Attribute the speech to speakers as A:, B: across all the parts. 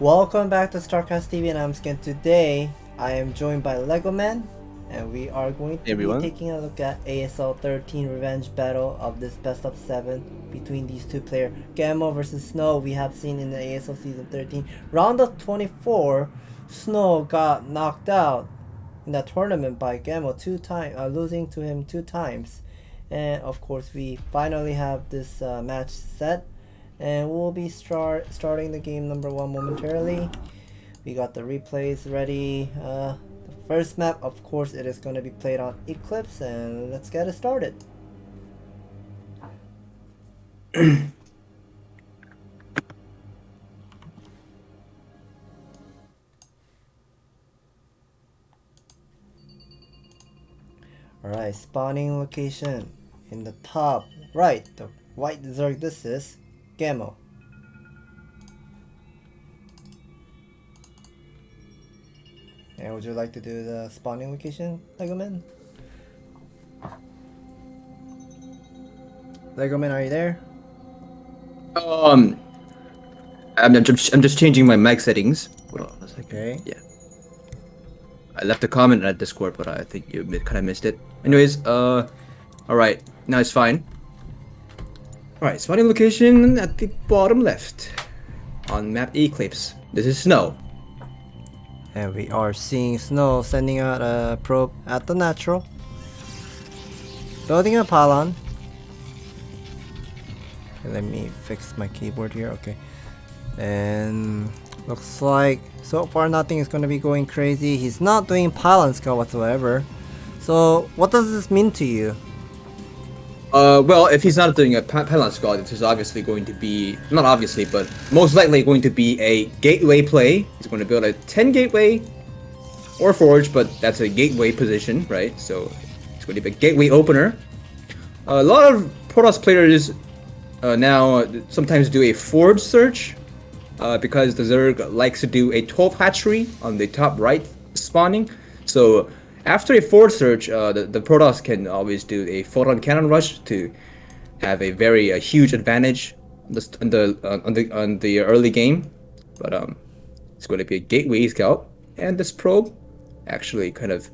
A: Welcome back to StarCastTV and I'm Scan. Today I am joined by Legoman and we are going to be taking a look at ASL 13 revenge battle of this best of 7 between these two players. ggaemo versus Snow. We have seen in the ASL season 13 round of 24 Snow got knocked out in that tournament by ggaemo 2 times, losing to him 2 times. And of course we finally have this match set. And we'll be starting the game number 1 momentarily. We got the replays ready. The first map, of course, it is going to be played on Eclipse, and let's get it started. Alright, spawning location in the top right, the white Zerg. This is ggaemo. And would you like to do the spawning location, Legoman? Legoman, are you there?
B: I'm just changing my mic settings. Hold on a second.
A: Okay.
B: Yeah. I left a comment at Discord, but I think you kind of missed it. Anyways, all right, now it's fine. Alright, spawning location at the bottom left on map Eclipse. This is Snow.
A: And we are seeing Snow sending out a probe at the natural. Building a pylon. Okay, let me fix my keyboard here, okay. And looks like so far nothing is going to be going crazy. He's not doing pylon scout whatsoever. So what does this mean to you?
B: Well, if he's not doing a pylon squad, this is obviously going to be, not obviously, but most likely going to be a gateway play. He's going to build a 10 gateway or forge, but that's a gateway position, right? So it's going to be a gateway opener. A lot of Protoss players now sometimes do a forge search because the Zerg likes to do a 12 hatchery on the top right spawning. So after a forward search, the Protoss can always do a photon cannon rush to have a very huge advantage on the early game. But it's going to be a gateway scout, and this probe actually kind of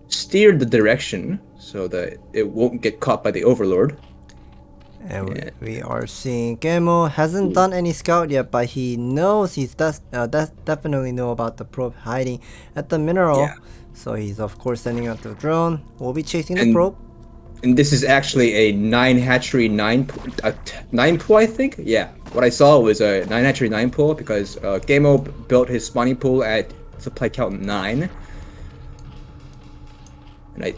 B: steered the direction so that it won't get caught by the Overlord.
A: And we are seeing ggaemo hasn't done any scout yet, but he knows he's definitely know about the probe hiding at the mineral.
B: Yeah.
A: So he's of course sending out the drone. We'll be chasing the probe.
B: And this is actually a 9 hatchery 9 pool, I think. Yeah, what I saw was a 9 hatchery 9 pool because ggaemo built his spawning pool at supply count 9. And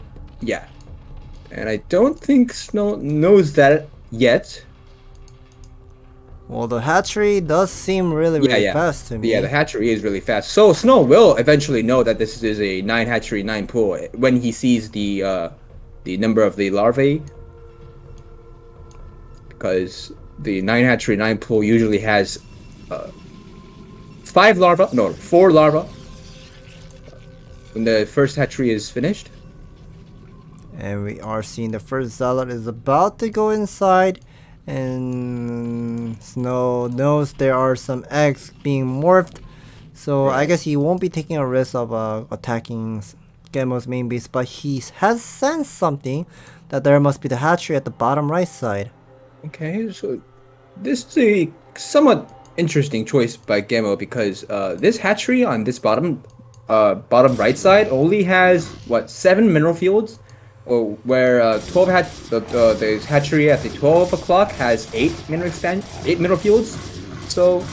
B: I don't think Snow knows that yet.
A: Well, the hatchery does seem really fast to me.
B: Yeah, the hatchery is really fast. So Snow will eventually know that this is a 9 hatchery 9 pool when he sees the number of the larvae, because the 9 hatchery 9 pool usually has 4 larvae when the first hatchery is finished.
A: And we are seeing the first zealot is about to go inside. And Snow knows there are some eggs being morphed, so I guess he won't be taking a risk of attacking ggaemo's main base, but he has sensed something that there must be the hatchery at the bottom right side.
B: Okay, so this is a somewhat interesting choice by ggaemo because this hatchery on this bottom right side only has 7 mineral fields. Or where the hatchery at the 12 o'clock has 8 mineral fields. So,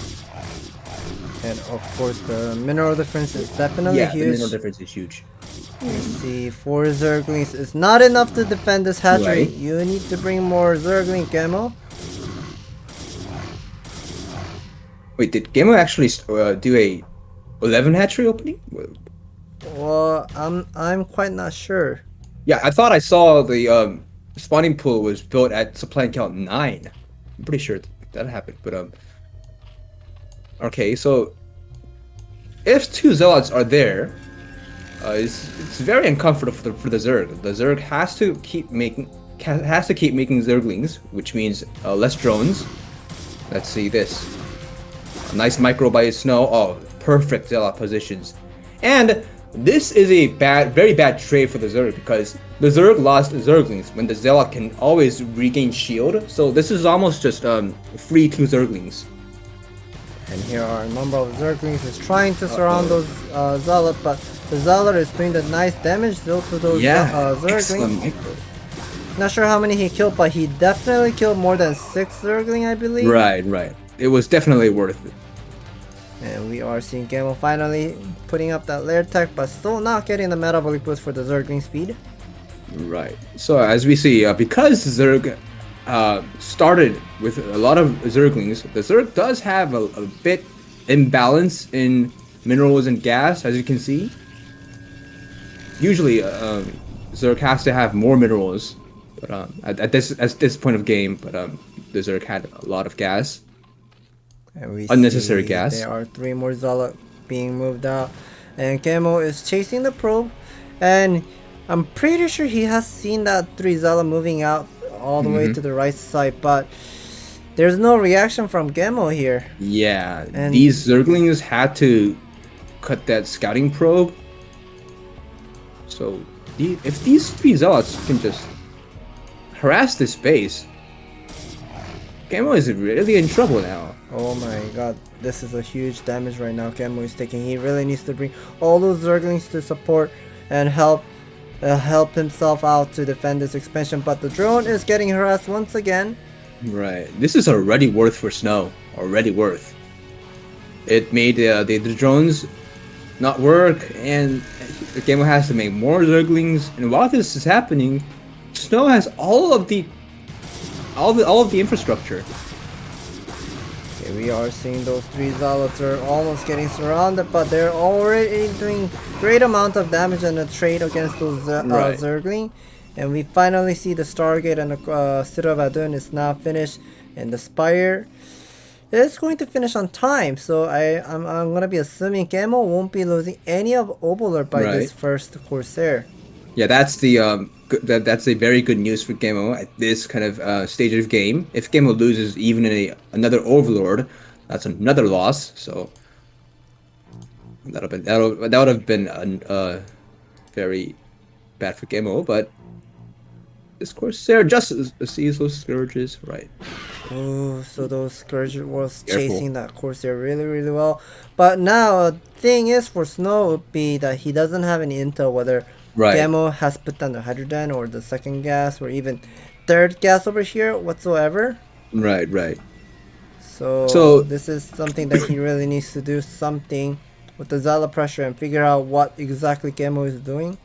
A: and of course the mineral difference is definitely huge.
B: Yeah, the mineral difference is huge.
A: You see, 4 Zerglings is not enough to defend this hatchery. Right. You need to bring more Zergling, ggaemo.
B: Wait, did ggaemo actually do a 11 hatchery opening?
A: Well, I'm quite not sure.
B: Yeah, I thought I saw the spawning pool was built at supply count 9. I'm pretty sure that happened, but okay, so if 2 zealots are there, it's very uncomfortable for the Zerg. The Zerg has to keep making Zerglings, which means less drones. Let's see this. A nice micro by Snow. Oh, perfect zealot positions. And this is a very bad trade for the Zerg because the Zerg lost Zerglings when the zealot can always regain shield. So this is almost just free 2 Zerglings.
A: And here are a number of Zerglings is trying to surround those zealot, but the zealot is doing the nice damage still to those Zerglings. Not sure how many he killed, but he definitely killed more than 6 Zergling, I believe.
B: Right. It was definitely worth it.
A: And we are seeing ggaemo finally putting up that lair tech, but still not getting the metabolic boost for the Zergling speed.
B: Right. So as we see, because Zerg started with a lot of Zerglings, the Zerg does have a bit imbalance in minerals and gas, as you can see. Usually, Zerg has to have more minerals, but at this point of game, but the Zerg had a lot of gas.
A: And we
B: unnecessary gas.
A: There are 3 more zealot being moved out, and ggaemo is chasing the probe, and I'm pretty sure he has seen that 3 zealot moving out all the way to the right side, but there's no reaction from ggaemo here.
B: Yeah, and these Zerglings had to cut that scouting probe. So if these 3 zealots can just harass this base, ggaemo is really in trouble now.
A: Oh my god, this is a huge damage right now ggaemo is taking. He really needs to bring all those Zerglings to support and help himself out to defend this expansion, but the drone is getting harassed once again.
B: Right, this is already worth for Snow. Already worth. It made the drones not work, and the ggaemo has to make more Zerglings. And while this is happening, Snow has all of the infrastructure.
A: Okay, we are seeing those 3 zealots are almost getting surrounded, but they're already doing great amount of damage in the trade against those Zergling. And we finally see the Stargate and the City of Adun is now finished, and the Spire is going to finish on time. So I'm gonna be assuming ggaemo won't be losing any of Oboler by this first Corsair.
B: Yeah, that's the that's a very good news for ggaemo at this kind of stage of game. If ggaemo loses even in another Overlord, that's another loss. So that would have been very bad for ggaemo. But this Corsair just sees those Scourges, right?
A: Oh, so those Scourges was chasing that Corsair really well. But now, the thing is for Snow would be that he doesn't have any intel whether ggaemo has put down the hydrogen or the second gas or even third gas over here whatsoever.
B: Right.
A: So this is something that he really needs to do something with the zealot pressure and figure out what exactly ggaemo is doing.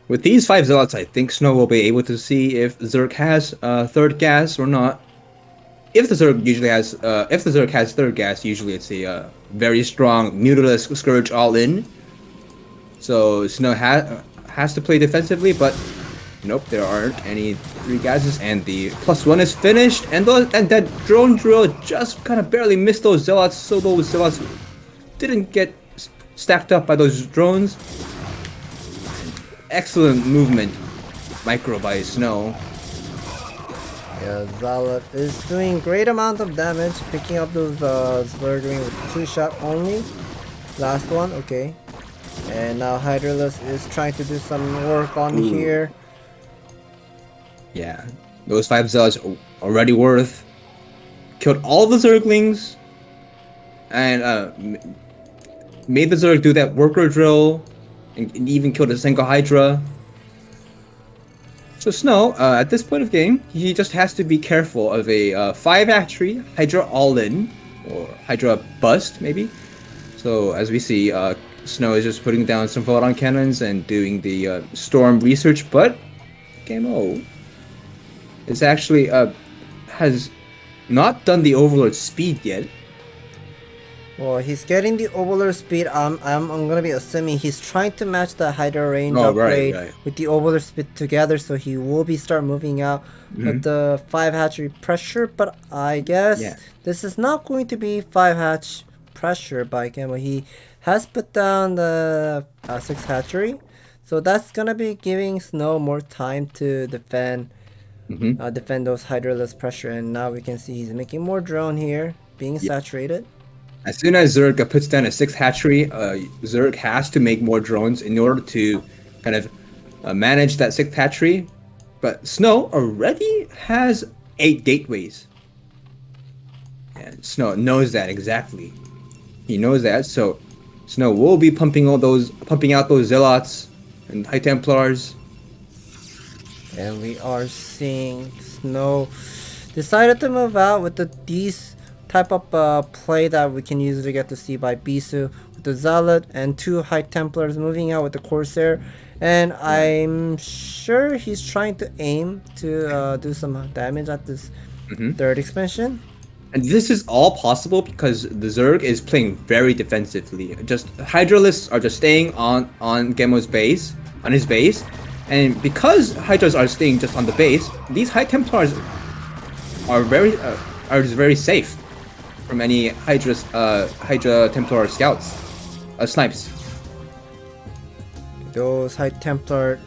B: With these 5 zealots, I think Snow will be able to see if Zerg has third gas or not. If the Zerg has third gas, usually it's a very strong Nicolas Scourge all in. So Snow has to play defensively, but nope, there aren't any 3 gases, and the +1 is finished, and that drone drill just kind of barely missed those zealots, so those zealots didn't get stacked up by those drones. Excellent movement, micro by Snow.
A: Yeah, zealot is doing great amount of damage, picking up those Zergling with 2 shot only. Last one, okay. And now Hydralus is trying to do some work on here.
B: Yeah, those 5 zealots already worth. Killed all the Zerglings, and made the Zerg do that worker drill, and even killed a single Hydra. So Snow, at this point of game, he just has to be careful of a 5 hatchery Hydra all-in, or Hydra bust maybe. So as we see, Snow is just putting down some photon cannons and doing the storm research, but ggaemo is actually has not done the Overlord speed yet.
A: Well, he's getting the Overlord speed. I'm gonna be assuming he's trying to match the Hydra range upgrade with the Overlord speed together, so he will be start moving out with the 5 hatchery pressure. But I guess this is not going to be 5 hatch pressure by ggaemo. He has put down the 6 hatchery, so that's gonna be giving Snow more time to defend defend those Hydralisk pressure. And now we can see he's making more drone here, being saturated.
B: As soon as Zerg puts down a 6th hatchery, Zerg has to make more drones in order to kind of manage that 6th hatchery. But Snow already has 8 gateways. And Snow knows that exactly. He knows that, so Snow will be pumping out those zealots and High Templars.
A: And we are seeing Snow decided to move out with these type of play that we can usually get to see by Bisu with the Zealot and 2 High Templars moving out with the Corsair. And I'm sure he's trying to aim to do some damage at this 3rd expansion.
B: And this is all possible because the Zerg is playing very defensively. Just Hydralisks are just staying on ggaemo's base, on his base, and because Hydras are staying just on the base, these High Templars are very safe from any Hydra Templar scouts, snipes.
A: Those High Templar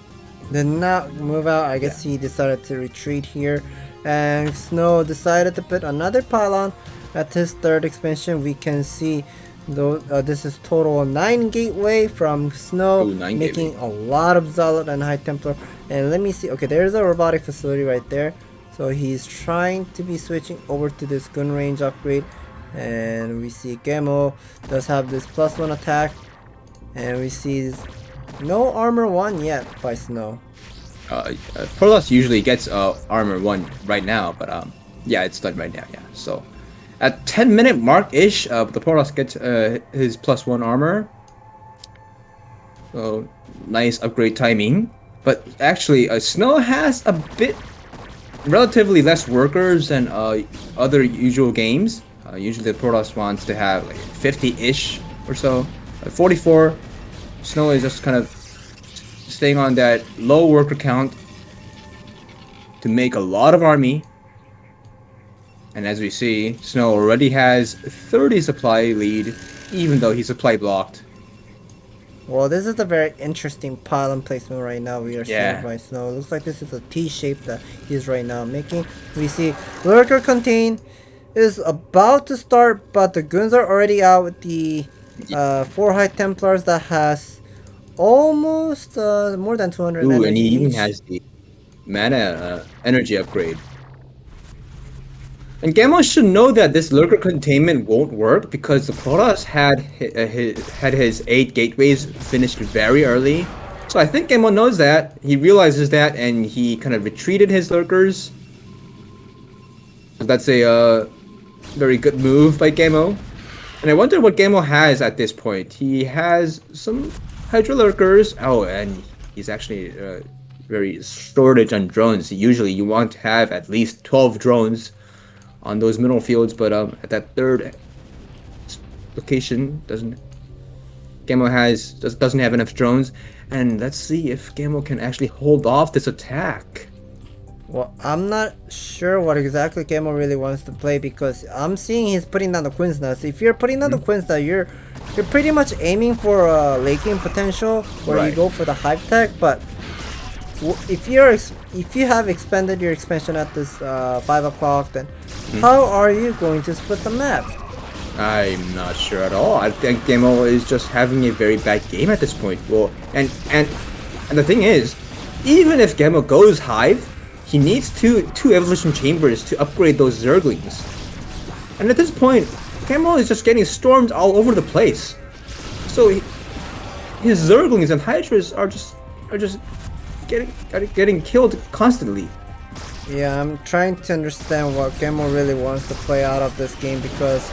A: did not move out. I guess he decided to retreat here. And Snow decided to put another pylon at his 3rd expansion. We can see this is total 9 gateway from Snow, making a lot of Zealot and High Templar. And let me see. Okay, there's a robotic facility right there. So he's trying to be switching over to this gun range upgrade. And we see ggaemo does have this +1 attack. And we see no armor 1 yet by Snow.
B: Protoss usually gets armor 1 right now, but yeah, it's done right now. Yeah, so at 10-minute mark-ish, the Protoss gets his +1 armor. So nice upgrade timing. But actually, Snow has a bit relatively less workers than other usual games. Usually the Protoss wants to have like 50-ish or so. 44. Snow is just kind of staying on that low worker count to make a lot of army. And as we see, Snow already has 30 supply lead, even though he's supply blocked.
A: Well, this is a very interesting pylon placement right now we are seeing by Snow. It looks like this is a T shape that he's right now making. We see Lurker contain is about to start, but the guns are already out with the 4 High Templars that has almost more than 200
B: Ooh,
A: energy
B: and he even
A: each.
B: has the mana energy upgrade. And ggaemo should know that this Lurker containment won't work because the Protoss had his 8 gateways finished very early. So I think ggaemo knows that. He realizes that and he kind of retreated his Lurkers. So that's a very good move by ggaemo. And I wonder what ggaemo has at this point. He has some Hydra Lurkers. Oh, and he's actually very shortage on drones. Usually you want to have at least 12 drones on those middle fields, but at that 3rd location ggaemo doesn't have enough drones. And let's see if ggaemo can actually hold off this attack.
A: Well, I'm not sure what exactly ggaemo really wants to play because I'm seeing he's putting down the Queen's Nest. If you're putting down the Queen's Nest, you're pretty much aiming for late game potential where you go for the Hive Tech. But if you have expanded your expansion at this 5 o'clock, then how are you going to split the map?
B: I'm not sure at all. I think ggaemo is just having a very bad game at this point. Well, and the thing is, even if ggaemo goes Hive, he needs two evolution chambers to upgrade those Zerglings. And at this point, ggaemo is just getting stormed all over the place. So his Zerglings and Hydras are just getting killed constantly.
A: Yeah, I'm trying to understand what ggaemo really wants to play out of this game because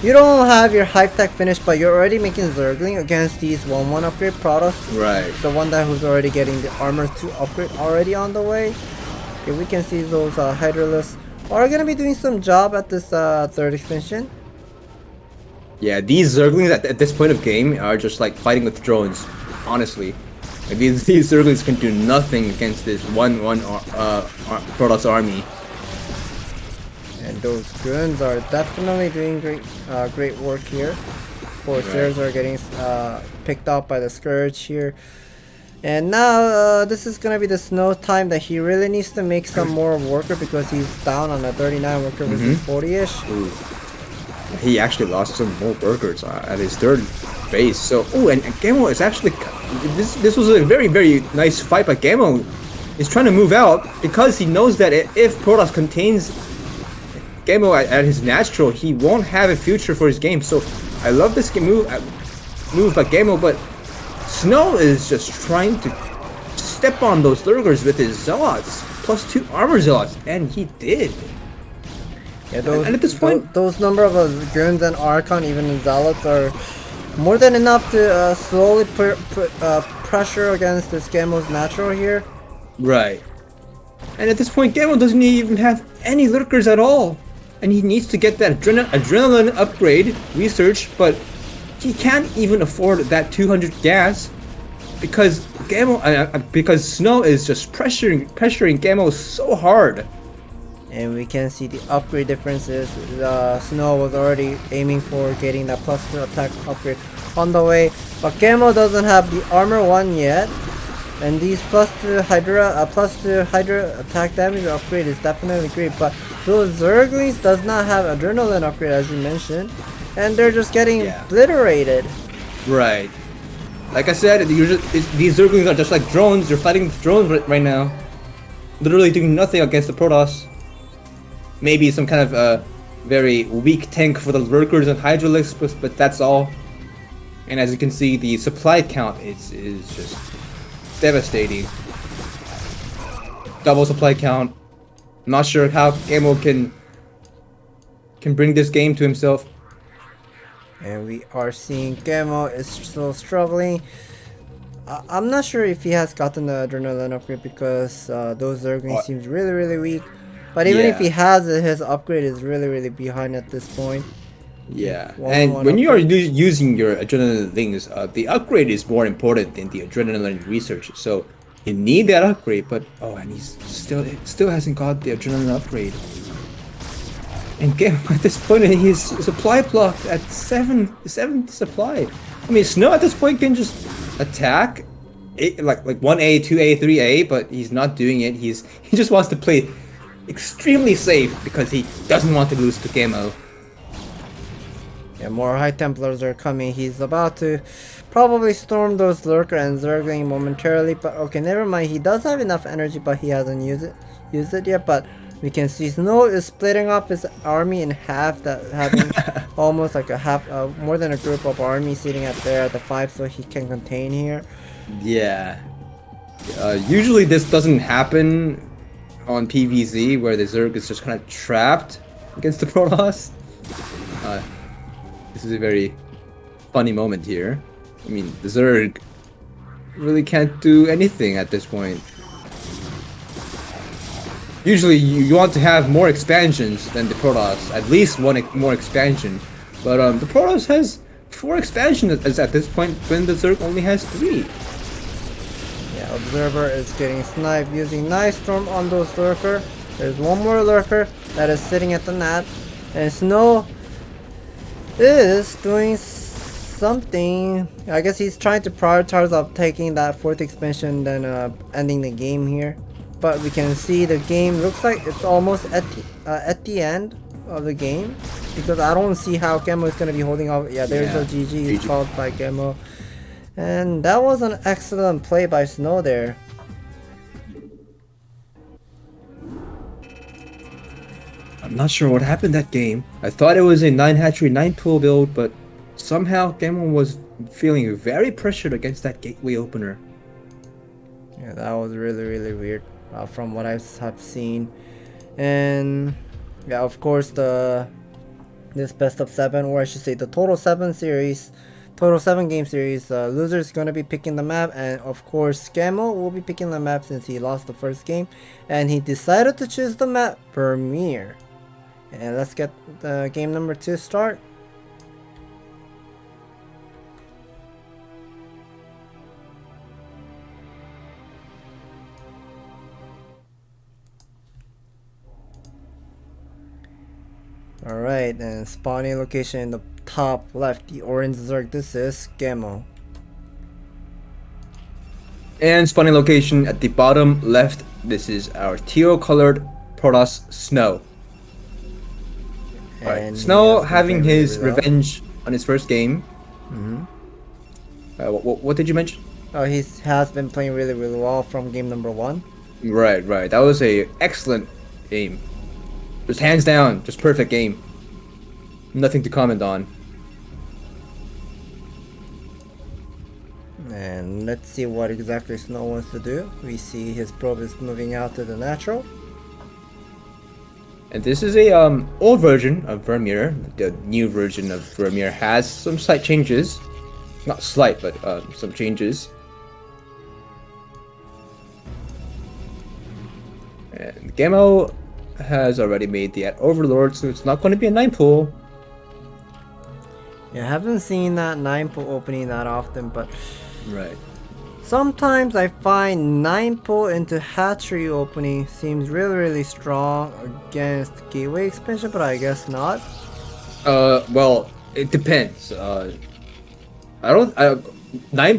A: you don't have your Hive Tech finished, but you're already making Zergling against these 1/1 upgrade Protoss.
B: Right.
A: The one that who's already getting the armor 2 upgrade already on the way. Okay, we can see those Hydralisks are gonna be doing some job at this 3rd expansion.
B: Yeah, these Zerglings at this point of game are just like fighting with drones, honestly. Like these Zerglings can do nothing against this 1/1 Protoss army.
A: And those guns are definitely doing great work here. Corsairs are getting picked up by the Scourge here. And now this is gonna be the snow time that he really needs to make some more worker because he's down on a 39 worker versus 40-ish.
B: He actually lost some more workers at his third base. So, and ggaemo is actually this was a very nice fight by ggaemo. He's trying to move out because he knows that if Protoss contains ggaemo at his natural, he won't have a future for his game. So I love this move by ggaemo, but Snow is just trying to step on those lurkers with his zealots, +2 armor zealots, and he did.
A: Yeah, and at this point, those number of goons and Archon, even in zealots, are more than enough to slowly pressure against this ggaemo's natural here.
B: Right. And at this point, ggaemo doesn't even have any lurkers at all, and he needs to get that adrenaline upgrade research, but he can't even afford that 200 gas because because Snow is just pressuring ggaemo so hard.
A: And we can see the upgrade differences. Snow was already aiming for getting that +2 attack upgrade on the way, but ggaemo doesn't have the armor 1 yet. And these +2 Hydra attack damage upgrade is definitely great, but those Zerglings does not have adrenaline upgrade as you mentioned. And they're just getting obliterated.
B: Right. Like I said, these Zerglings are just like drones. You're fighting with drones right now. Literally doing nothing against the Protoss. Maybe some kind of very weak tank for the Lurkers and Hydralisks, but that's all. And as you can see, the supply count is just devastating. Double supply count. I'm not sure how ggaemo can bring this game to himself.
A: And we are seeing ggaemo is still struggling. I'm not sure if he has gotten the adrenaline upgrade because those Zerglings seems really weak. But even if he has it, his upgrade is really behind at this point.
B: Yeah, and when you are using your adrenaline things, the upgrade is more important than the adrenaline research. So you need that upgrade, but and he's still hasn't got the adrenaline upgrade. And ggaemo at this point, he's supply blocked at 7 supply. I mean, Snow at this point can just attack, like 1A, 2A, 3A, but he's not doing it. He just wants to play extremely safe because he doesn't want to lose to ggaemo.
A: Yeah, more High Templars are coming. He's about to probably storm those Lurker and Zergling momentarily, but okay, never mind. He does have enough energy, but he hasn't used it yet. But we can see Snow is splitting up his army in half, that having almost like a half, more than a group of army sitting at the 5, so he can contain here.
B: Yeah. Usually this doesn't happen on PvZ where the Zerg is just kind of trapped against the Protoss. This is a very funny moment here. I mean, the Zerg really can't do anything at this point. Usually you want to have more expansions than the Protoss, at least one more expansion. But the Protoss has 4 expansions at this point when the Zerg only has 3.
A: Yeah, Observer is getting sniped using Night Storm on those Lurker. There's one more Lurker that is sitting at the nap. And Snow is doing something. I guess he's trying to prioritize of taking that 4th expansion than ending the game here. But we can see the game looks like it's almost at the end of the game, because I don't see how ggaemo is going to be holding off. Yeah, there's a GG called by ggaemo, and that was an excellent play by Snow there.
B: I'm not sure what happened that game. I thought it was a 9 hatchery 9 pool build, but somehow ggaemo was feeling very pressured against that gateway opener.
A: Yeah, that was really weird. From what I have seen. And yeah, of course this best of 7, or I should say the total 7 game series, loser is going to be picking the map, and of course ggaemo will be picking the map since he lost the first game and he decided to choose the map Premiere. And let's get the game number 2 start. Alright, and spawning location in the top left, the orange Zerg. This is ggaemo.
B: And spawning location at the bottom left, this is our teal colored Protoss Snow. Alright, Snow having his revenge on his first game. What did you mention?
A: Oh, he has been playing really well from game number 1.
B: Right. That was a excellent game. Just hands down, just perfect game. Nothing to comment on.
A: And let's see what exactly Snow wants to do. We see his probe is moving out to the natural.
B: And this is a old version of Vermeer. The new version of Vermeer has some slight changes. Not slight, but some changes. And ggaemo has already made the Overlord, so it's not going to be a 9 pull.
A: Yeah, I haven't seen that 9 pull opening that often, but
B: right.
A: Sometimes I find 9 pull into hatchery opening seems really strong against gateway expansion, but I guess not.
B: Well, it depends. 9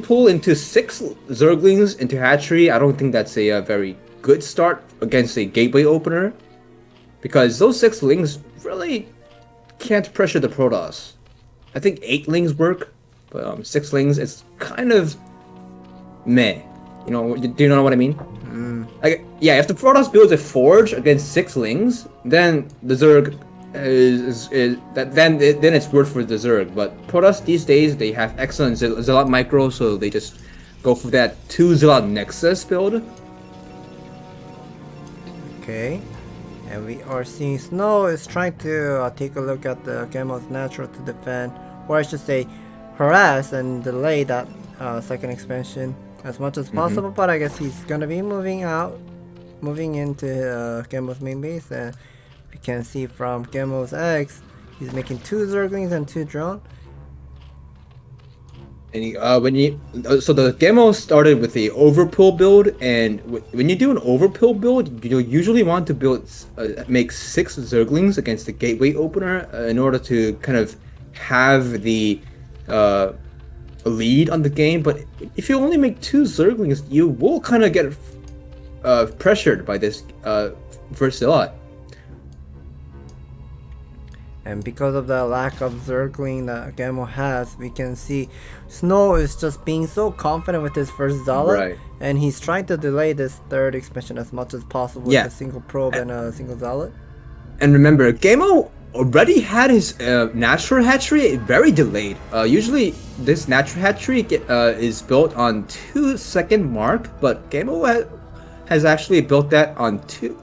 B: pull into 6 Zerglings into hatchery, I don't think that's a very good start against a gateway opener, because those 6 lings really can't pressure the Protoss. I think 8 lings work, but 6 lings, it's kind of meh. You know, do you know what I mean? Like, yeah, if the Protoss builds a forge against 6 lings, then the Zerg then it's worth for the Zerg. But Protoss these days, they have excellent zealot micro, so they just go for that 2 zealot nexus build.
A: Okay, and we are seeing Snow is trying to take a look at the ggaemo's natural to defend, or I should say harass and delay that second expansion as much as possible, but I guess he's gonna be moving into ggaemo's main base, and we can see from ggaemo's eggs, he's making 2 Zerglings and 2 drone.
B: And so the ggaemo started with the overpull build, and when you do an overpull build, you usually want to build make 6 Zerglings against the gateway opener in order to kind of have the lead on the game. But if you only make 2 Zerglings, you will kind of get pressured by this first zealot.
A: And because of the lack of Zergling that ggaemo has, we can see Snow is just being so confident with his first zealot,
B: right,
A: and he's trying to delay this third expansion as much as possible with a single probe and a single zealot.
B: And remember, ggaemo already had his natural hatchery very delayed. Usually this natural hatchery is built on 2-second mark, but ggaemo has actually built that on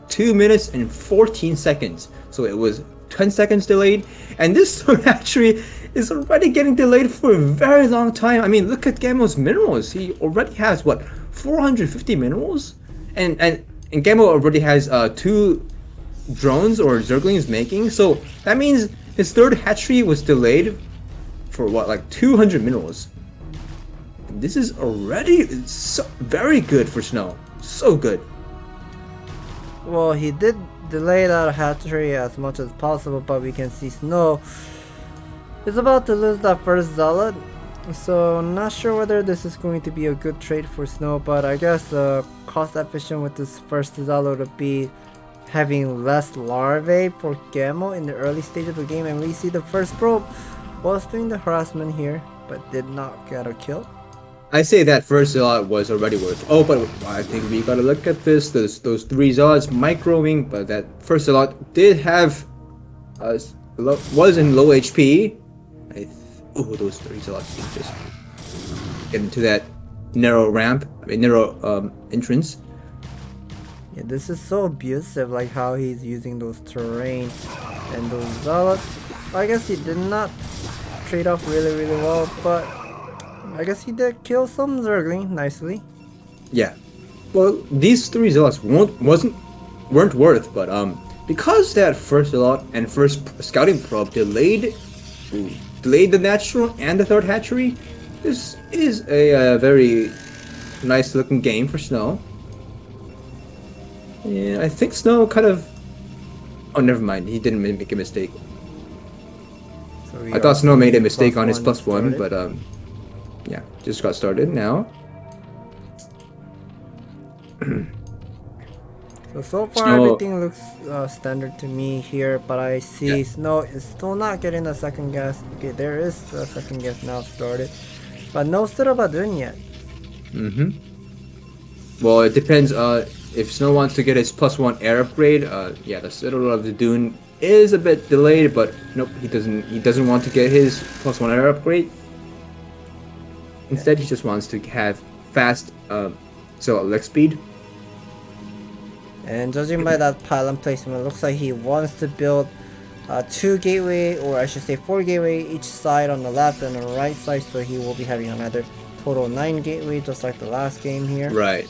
B: 2 minutes and 14 seconds. So it was 10 seconds delayed, and this hatchery is already getting delayed for a very long time. I mean, look at ggaemo's minerals. He already has, what, 450 minerals? And ggaemo already has 2 drones or Zerglings making, so that means his third hatchery was delayed for what, like 200 minerals. And this is already very good for Snow. So good.
A: Well, he did delay that hatchery as much as possible, but we can see Snow is about to lose that first zealot, so not sure whether this is going to be a good trade for Snow, but I guess cost efficient with this first zealot would be having less larvae for ggaemo in the early stage of the game. And we see the first probe was doing the harassment here, but did not get a kill.
B: I say that first zealot was already worth. Oh, but I think we gotta look at this. Those 3 zealots microing, but that first zealot did have was in low HP. Those 3 zealots can just get into that narrow ramp. Narrow entrance.
A: Yeah, this is so abusive, like how he's using those terrain and those zealots. I guess he did not trade off really well, but I guess he did kill some Zergling nicely.
B: Yeah. Well, these 3 zealots weren't worth, but because that first zealot and first scouting probe delayed the natural and the third hatchery, this is a very nice looking game for Snow. Yeah, I think Snow kind of. Oh, never mind. He didn't make a mistake. So I thought Snow made a mistake on his +1, but yeah, just got started now.
A: So far everything looks standard to me here, but I see Snow is still not getting the second gas. Okay, there is the second gas now started, but no Citadel Dune yet.
B: Well, it depends. If Snow wants to get his +1 air upgrade, yeah, the Citadel of the Dune is a bit delayed, but nope, he doesn't. He doesn't want to get his +1 air upgrade. Instead, he just wants to have fast leg speed.
A: And judging by that pylon placement, it looks like he wants to build 2 gateway, or I should say 4 gateway each side on the left and the right side, so he will be having another total 9 gateway, just like the last game here.
B: Right.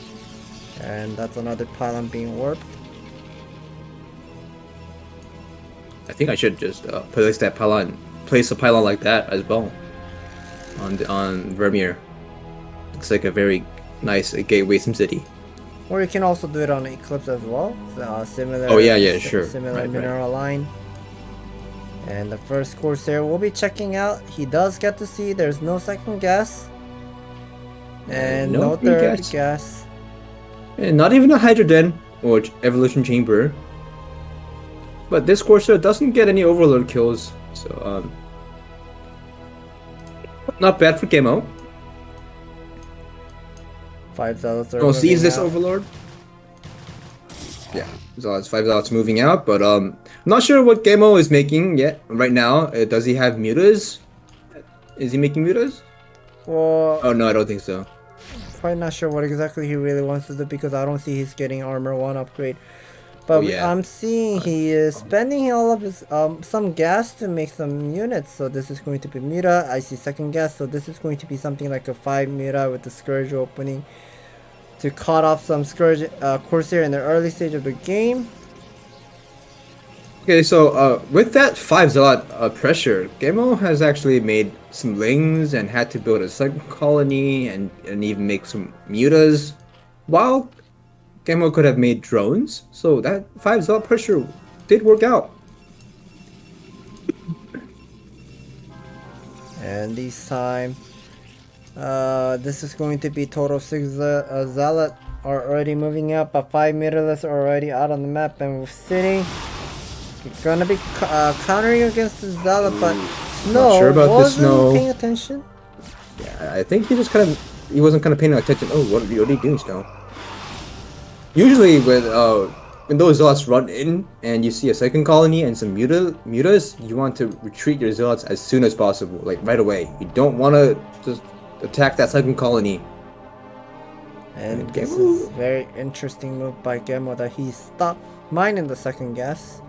A: And that's another pylon being warped.
B: I think I should just place a pylon like that as well on Vermeer. Looks like a very nice gateway SimCity.
A: Or you can also do it on Eclipse as well. Similar.
B: Oh yeah, sure.
A: Similar mineral line. And the first Corsair we'll be checking out. He does get to see there's no second gas. And no third gas.
B: And not even a Hydroden or Evolution Chamber. But this Corsair doesn't get any Overlord kills, so not bad for ggaemo.
A: 5 zealots are
B: sees this Overlord. Yeah, so it's 5 zealots moving out, but I'm not sure what ggaemo is making yet right now. Does he have mutas? Is he making mutas?
A: Well,
B: oh no, I don't think so.
A: Quite not sure what exactly he really wants to do, because I don't see he's getting armor 1 upgrade. But I'm seeing he is spending all of his some gas to make some units. So this is going to be muta. I see second gas, so this is going to be something like a 5 muta with the Scourge opening to cut off some Scourge Corsair in the early stage of the game.
B: Okay, so with that 5 zealot pressure, ggaemo has actually made some lings and had to build a second colony and even make some mutas, while ggaemo could have made drones, so that 5 zealot pressure did work out.
A: And this time, this is going to be total 6 zealot are already moving up, but 5 mirrorless are already out on the map, and we're sitting. It's gonna be countering against the zealot, but Snow
B: sure about
A: wasn't paying attention.
B: Yeah, I think he wasn't kind of paying attention. Oh, what are you doing, Snow? Usually when those zealots run in and you see a second colony and some mutas, you want to retreat your zealots as soon as possible, like right away. You don't want to just attack that second colony.
A: And this is a very interesting move by ggaemo that he stopped mining the second gas.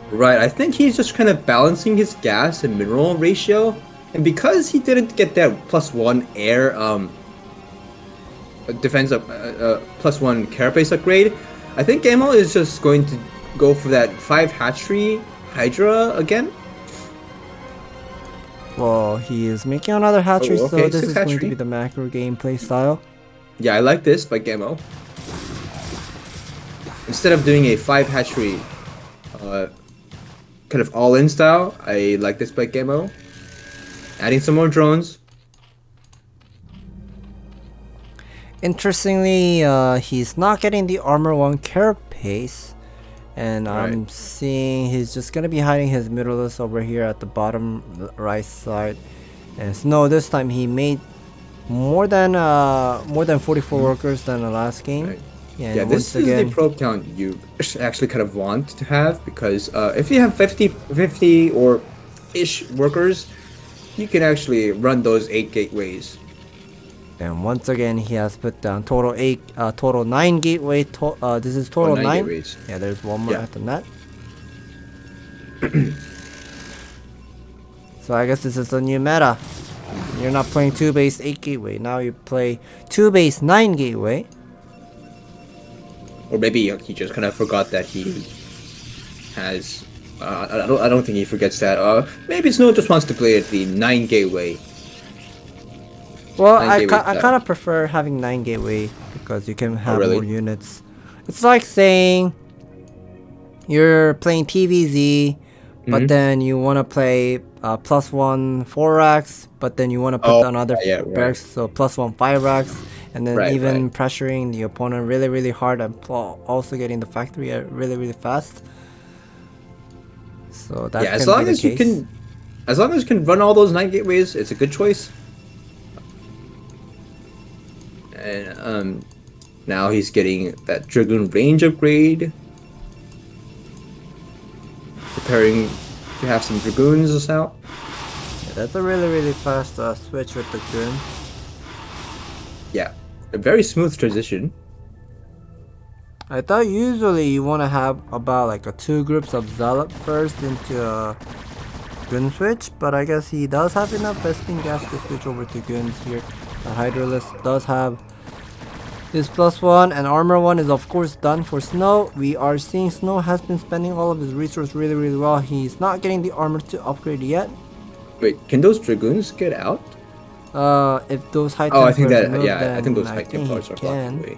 B: Right, I think he's just kind of balancing his gas and mineral ratio, and because he didn't get that +1 air defense +1 carapace upgrade, I think ggaemo is just going to go for that 5 hatchery Hydra again.
A: Well, he is making another hatchery, so this is going to be the macro gameplay style.
B: Yeah, I like this by ggaemo. Instead of doing a 5 hatchery kind of all-in style, I like this by ggaemo. Adding some more drones.
A: Interestingly, he's not getting the armor 1 carapace, and I'm seeing he's just gonna be hiding his middleless over here at the bottom right side. And Snow this time he made more than 44 workers than the last game.
B: Right.
A: Yeah,
B: this is the probe count you actually kind of want to have, because if you have 50 or ish workers, you can actually run those 8 gateways.
A: And once again, he has put down total 9 gateway. This is total 9.
B: Gateways.
A: Yeah, there's one more at the net. So I guess this is the new meta. You're not playing 2 base 8 gateway. Now you play 2 base 9 gateway.
B: Or maybe he just kind of forgot that he has. I don't think he forgets that. Maybe Snow just wants to play at the 9 gateway.
A: Well, I kind of prefer having 9 gateway because you can have more units. It's like saying you're playing TVZ, but then you want to play +1 4 racks, but then you want to put another barracks, so +1 5 racks, and then even pressuring the opponent really hard, and also getting the factory really fast. So that
B: as long as you can run all those 9 gateways, it's a good choice. And now he's getting that Dragoon range upgrade, preparing to have some Dragoons out.
A: Yeah, that's a really fast switch with the Goon.
B: Yeah, a very smooth transition.
A: I thought usually you want to have about like 2 groups of zealot first into a Gun switch, but I guess he does have enough vesting gas to switch over to Guns here. The Hydralisk does have his +1, and armor 1 is of course done for Snow. We are seeing Snow has been spending all of his resources really well. He's not getting the armor to upgrade yet.
B: Wait, can those Dragoons get out?
A: If those high Templars
B: I think that
A: move,
B: I think those high Templars are blocking away.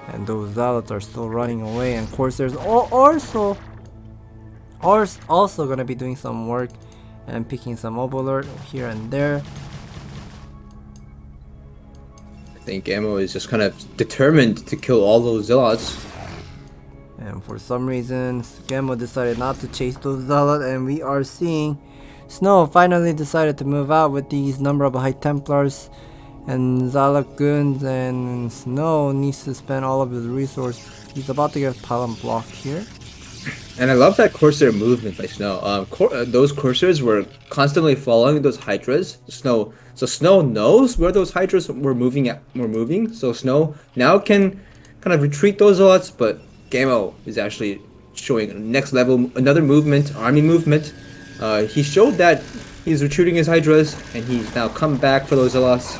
A: And those zealots are still running away, and Corsairs are also gonna be doing some work and picking some Obolord here and there.
B: I think Ggaemo is just kind of determined to kill all those zealots.
A: And for some reason, Ggaemo decided not to chase those zealots, and we are seeing Snow finally decided to move out with these number of High Templars and Zealot Goons, and Snow needs to spend all of his resource. He's about to get Pylon blocked here.
B: And I love that Corsair movement by Snow. Those Corsairs were constantly following those Hydras. So Snow knows where those Hydras were moving. So Snow now can kind of retreat those zealots, but Ggaemo is actually showing next level, another movement, army movement. He showed that he's retreating his Hydras, and he's now come back for those zealots.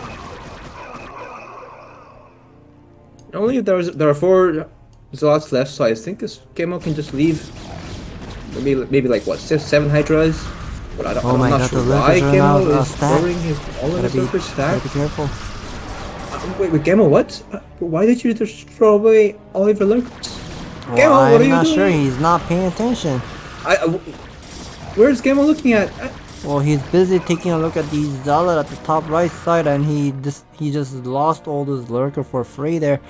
B: Only there are 4 zealots left, so I think this Ggaemo can just leave. Maybe like what, 7 Hydras. But I'm not sure why Ggaemo is throwing all of his Lurkers stack.
A: Be careful.
B: Wait, Ggaemo, what? Why did you just throw away all of your Lurkers?
A: Well,
B: Ggaemo, what are you doing?
A: I'm not sure. He's not paying attention.
B: Where's Ggaemo looking at?
A: Well, he's busy taking a look at the zealot at the top right side, and he just lost all those Lurker for free there.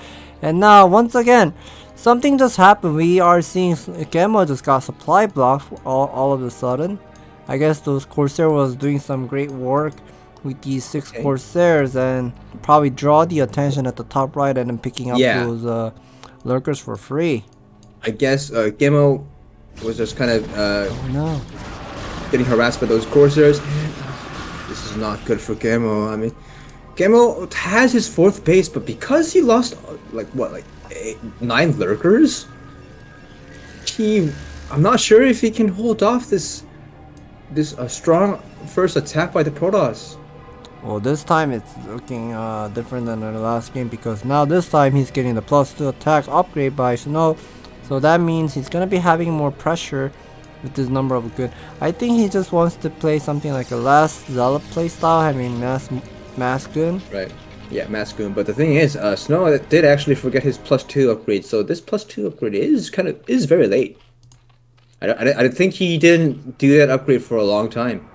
A: And now, once again, something just happened. We are seeing Ggaemo just got supply blocked all of a sudden. I guess those Corsair was doing some great work with these 6 Corsairs, and probably draw the attention at the top right and then picking up those Lurkers for free.
B: I guess Ggaemo was just kind of getting harassed by those Corsairs. This is not good for Ggaemo. I mean, Ggaemo has his 4th base, but because he lost like 9 Lurkers, I'm not sure if he can hold off this strong first attack by the Protoss.
A: Well, this time it's looking different than the last game, because now this time he's getting the +2 attack upgrade by Snow, so that means he's gonna be having more pressure with this number of good. I think he just wants to play something like a last Zealot playstyle, I mean mass gun.
B: Right. Yeah, mass gun. But the thing is, Snow did actually forget his +2 upgrade, so this +2 upgrade is very late. I think he didn't do that upgrade for a long time.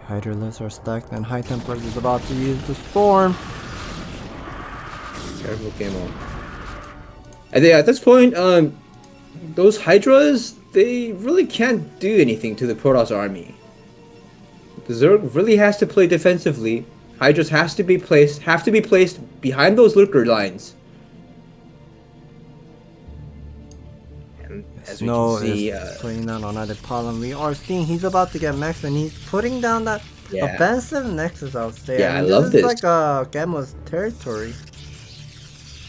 A: Hydralisks are stacked, and High Templars is about to use the Storm.
B: Careful, Ggaemo. And at this point, those Hydras, they really can't do anything to the Protoss army. The Zerg really has to play defensively. Hydras have to be placed behind those Lurker lines. And as
A: Snow
B: we can see,
A: is putting down another Pylon. We are seeing he's about to get max, and he's putting down that offensive Nexus out there.
B: Yeah, I love this.
A: This is like Ggaemo's territory.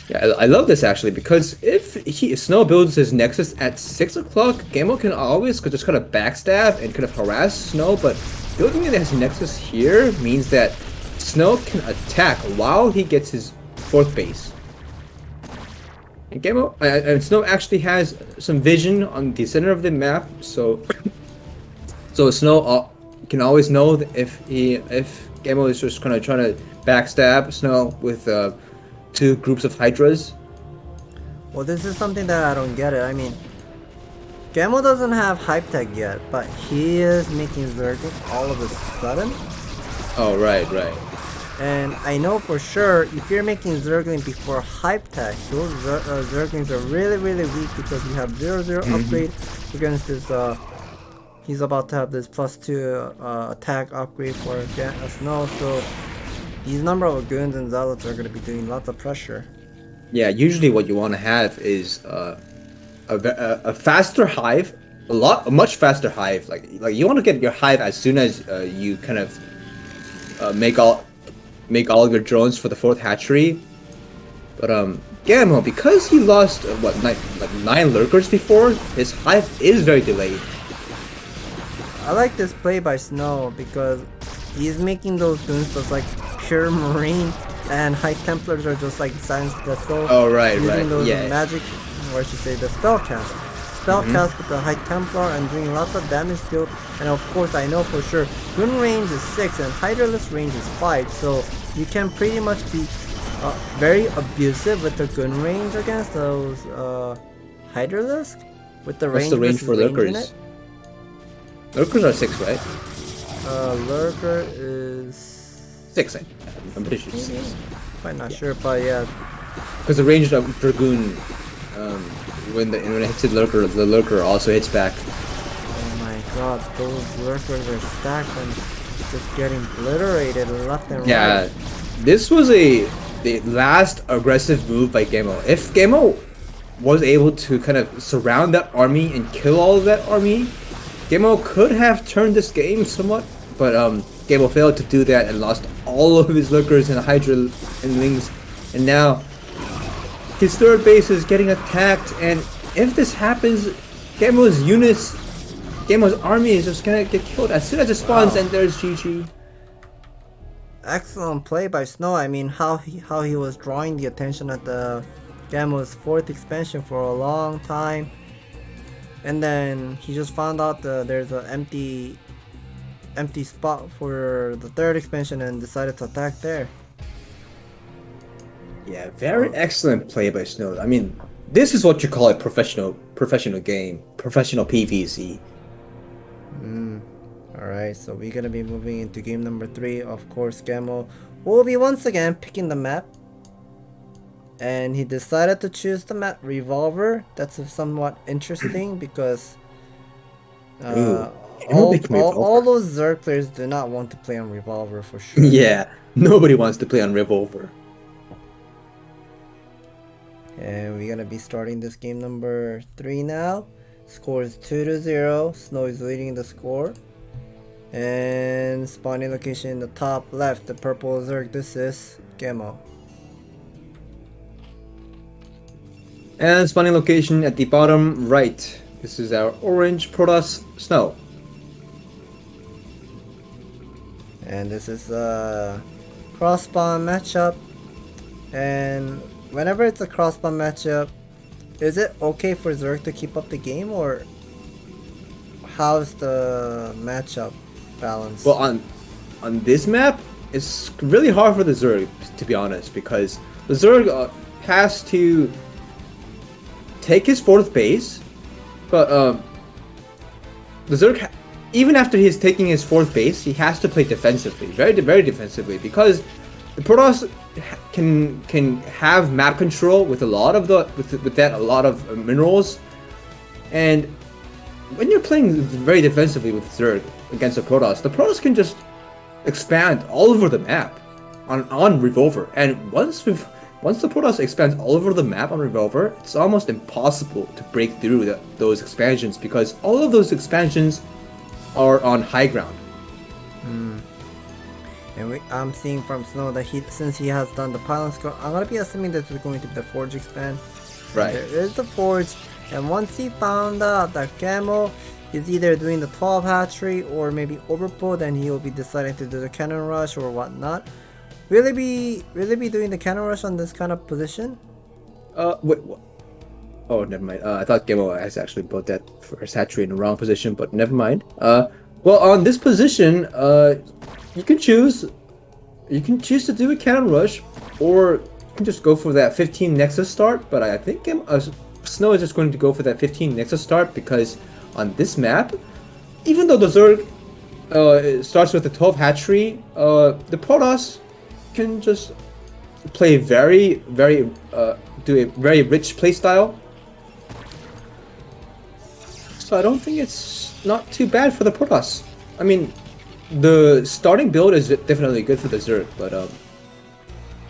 B: Yeah, I love this actually, because if Snow builds his Nexus at 6 o'clock, Ggaemo can always just kind of backstab and kind of harass Snow, but building it as Nexus here means that Snow can attack while he gets his 4th base. And and Snow actually has some vision on the center of the map, so Snow can always know that if Ggaemo is just kind of trying to backstab Snow with 2 groups of Hydras.
A: Well, this is something that I don't get it. I mean, Ggaemo doesn't have hype tech yet, but he is making Zerg all of a sudden.
B: Oh, right.
A: And I know for sure if you're making Zergling before Hype Tech, those Zerglings are really weak because you have 0/0 upgrade against this. He's about to have this +2 attack upgrade for Snow, so these number of goons and zealots are going to be doing lots of pressure.
B: Yeah, usually what you want to have is a faster hive, a much faster hive. Like you want to get your hive as soon as you kind of make all of your drones for the 4th hatchery. But ggaemo, because he lost what 9 lurkers before, his hive is very delayed.
A: I like this play by Snow because he's making those goons just like pure marine, and High Templars are just like Science Vessel.
B: Oh right,
A: using those
B: yeah.
A: magic, or I should say the spellcast. Spellcast with the High Templar and doing lots of damage deal. And of course I know for sure gun range is 6 and Hydralisk range is 5, so you can pretty much be very abusive with the gun range against those Hydralisk with the range.
B: What's the range for lurkers? Lurkers are 6, right?
A: Lurker is
B: 6, I'm pretty sure. 6.
A: I'm not sure, but yeah.
B: Because the range of Dragoon, when it hits the lurker also hits back.
A: Oh my god, those lurkers are stacked and just getting obliterated left and right.
B: Yeah, this was the last aggressive move by ggaemo. If ggaemo was able to kind of surround that army and kill all of that army, ggaemo could have turned this game somewhat, but ggaemo failed to do that and lost all of his lurkers and Hydra and Lings, and now his 3rd base is getting attacked. And if this happens, ggaemo's army is just gonna get killed as soon as it spawns. Wow. And there's GG.
A: Excellent play by Snow. I mean, how he was drawing the attention at the ggaemo's 4th expansion for a long time. And then he just found out there's an empty spot for the 3rd expansion and decided to attack there.
B: Yeah, very excellent play by Snow. I mean, this is what you call a professional game, professional PvZ.
A: Alright, so we're gonna be moving into game number 3. Of course, ggaemo will be once again picking the map. And he decided to choose the map Revolver. That's somewhat interesting because all those Zerg players do not want to play on Revolver for sure.
B: Yeah, nobody wants to play on Revolver.
A: And we're gonna be starting this game number 3 now. Score is 2-0. Snow is leading the score. And spawning location in the top left, the purple Zerg. This is ggaemo.
B: And spawning location at the bottom right. This is our orange Protoss Snow.
A: And this is a cross spawn matchup. And whenever it's a cross spawn matchup, is it okay for Zerg to keep up the game, or how's the matchup balance?
B: Well, on this map, it's really hard for the Zerg, to be honest, because the Zerg has to take his 4th base, but the Zerg, even after he's taking his 4th base, he has to play defensively, very defensively, because the Protoss can have map control with a lot of minerals, and when you're playing very defensively with Zerg against the Protoss can just expand all over the map on Revolver, and once the Protoss expands all over the map on Revolver, it's almost impossible to break through those expansions, because all of those expansions are on high ground.
A: And I'm seeing from Snow that since he has done the pylon score, I'm gonna be assuming this is going to be the Forge expand.
B: Right.
A: There is the Forge, and once he found out that ggaemo is either doing the 12 hatchery or maybe overpull, then he will be deciding to do the cannon rush or whatnot. Will he be doing the cannon rush on this kind of position?
B: Wait, what? Oh, never mind. I thought ggaemo has actually built that first hatchery in the wrong position, but never mind. Well, on this position, you can choose to do a cannon rush, or you can just go for that 15 Nexus start, but I think Snow is just going to go for that 15 Nexus start, because on this map, even though the Zerg starts with the 12 hatchery, the Protoss can just play do a very rich play style. So I don't think it's not too bad for the Protoss. I mean, the starting build is definitely good for the Zerg, but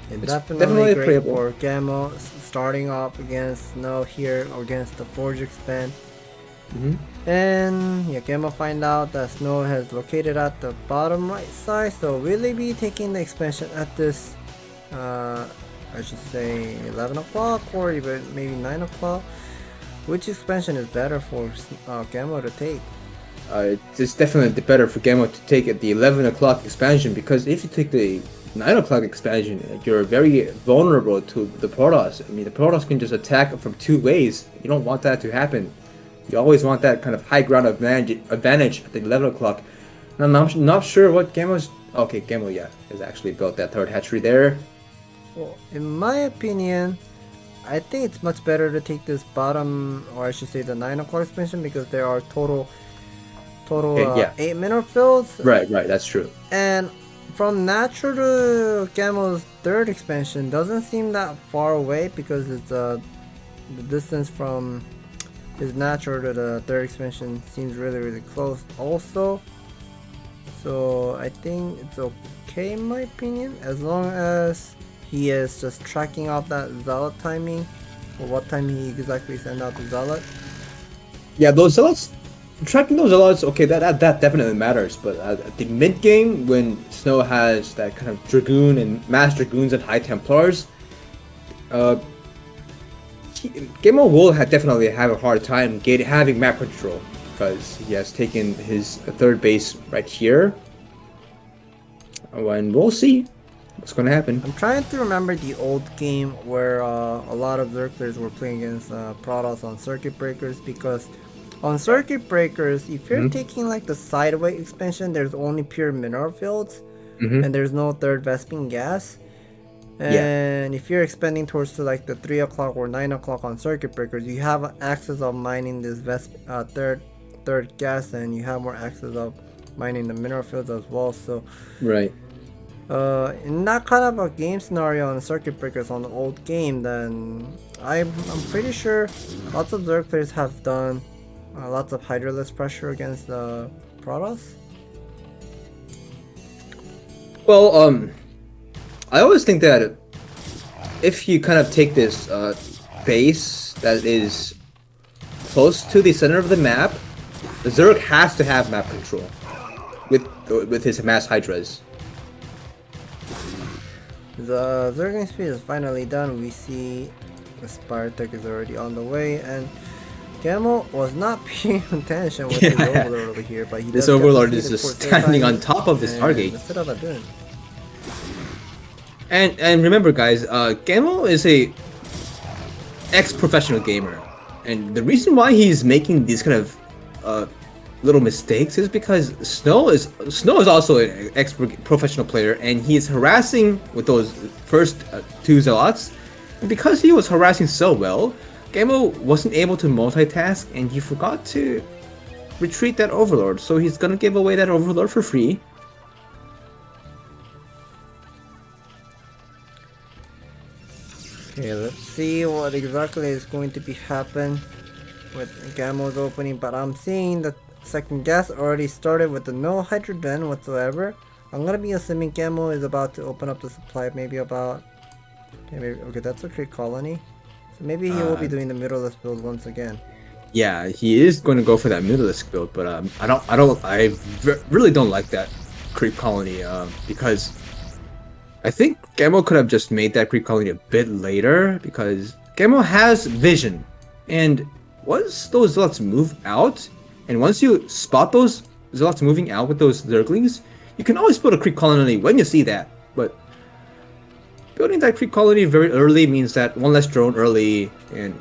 A: it's definitely great for ggaemo starting off against Snow here or against the Forge expand. And yeah, ggaemo find out that Snow has located at the bottom right side, so will they be taking the expansion at this I should say 11 o'clock or even maybe 9 o'clock? Which expansion is better for ggaemo to take?
B: It's definitely better for ggaemo to take at the 11 o'clock expansion, because if you take the 9 o'clock expansion, you're very vulnerable to the Protoss. I mean, the Protoss can just attack from two ways. You don't want that to happen. You always want that kind of high ground advantage at the 11 o'clock. And I'm not sure what ggaemo's... Okay, ggaemo, yeah, has actually built that third hatchery there.
A: Well, in my opinion, I think it's much better to take this bottom, or I should say the 9 o'clock expansion, because there are total 8 mineral fields.
B: Right, that's true.
A: And from natural to ggaemo's third expansion doesn't seem that far away, because it's the distance from his natural to the third expansion seems really close also. So I think it's okay in my opinion, as long as he is just tracking out that zealot timing, or what time he exactly send out the zealot.
B: Yeah, those zealots, tracking those zealots, okay, that definitely matters. But at the mid game, when Snow has that kind of dragoon and mass dragoons and high templars, ggaemo will definitely have a hard time having map control, because he has taken his third base right here. And we'll see what's going to happen.
A: I'm trying to remember the old game where a lot of Zerg players were playing against Protoss on circuit breakers, because on circuit breakers, if you're taking like the sideway expansion, there's only pure mineral fields, and there's no third Vespene gas. And if you're expanding towards to like the 3 o'clock or 9 o'clock on circuit breakers, you have access of mining this third gas, and you have more access of mining the mineral fields as well. So in that kind of a game scenario on circuit breakers on the old game, then I'm pretty sure lots of Zerg players have done lots of hydroless pressure against the Protoss.
B: Well, I always think that if you kind of take this base that is close to the center of the map, the Zerg has to have map control with his mass hydras.
A: The Zergling speed is finally done. We see the Spartak is already on the way, and ggaemo was not paying attention with his overlord over here, but
B: this overlord is just standing on top of this target. And remember, guys, ggaemo is a ex-professional gamer, and the reason why he's making these kind of little mistakes is because Snow is also an ex-professional player, and he is harassing with those first two zealots. And because he was harassing so well, ggaemo wasn't able to multitask, and he forgot to retreat that overlord. So he's gonna give away that overlord for free.
A: Okay, let's see what exactly is going to be happen with ggaemo's opening, but I'm seeing that second gas already started with no hydrogen whatsoever. I'm gonna be assuming ggaemo is about to open up the supply, maybe about... Okay, that's a great colony. So maybe he will be doing the middleless build once again.
B: Yeah, he is going to go for that middleless build, but I really don't like that creep colony because I think ggaemo could have just made that creep colony a bit later, because ggaemo has vision, and once those zealots move out, and once you spot those zealots moving out with those zerglings, you can always put a creep colony when you see that. But building that creep colony very early means that one less drone early and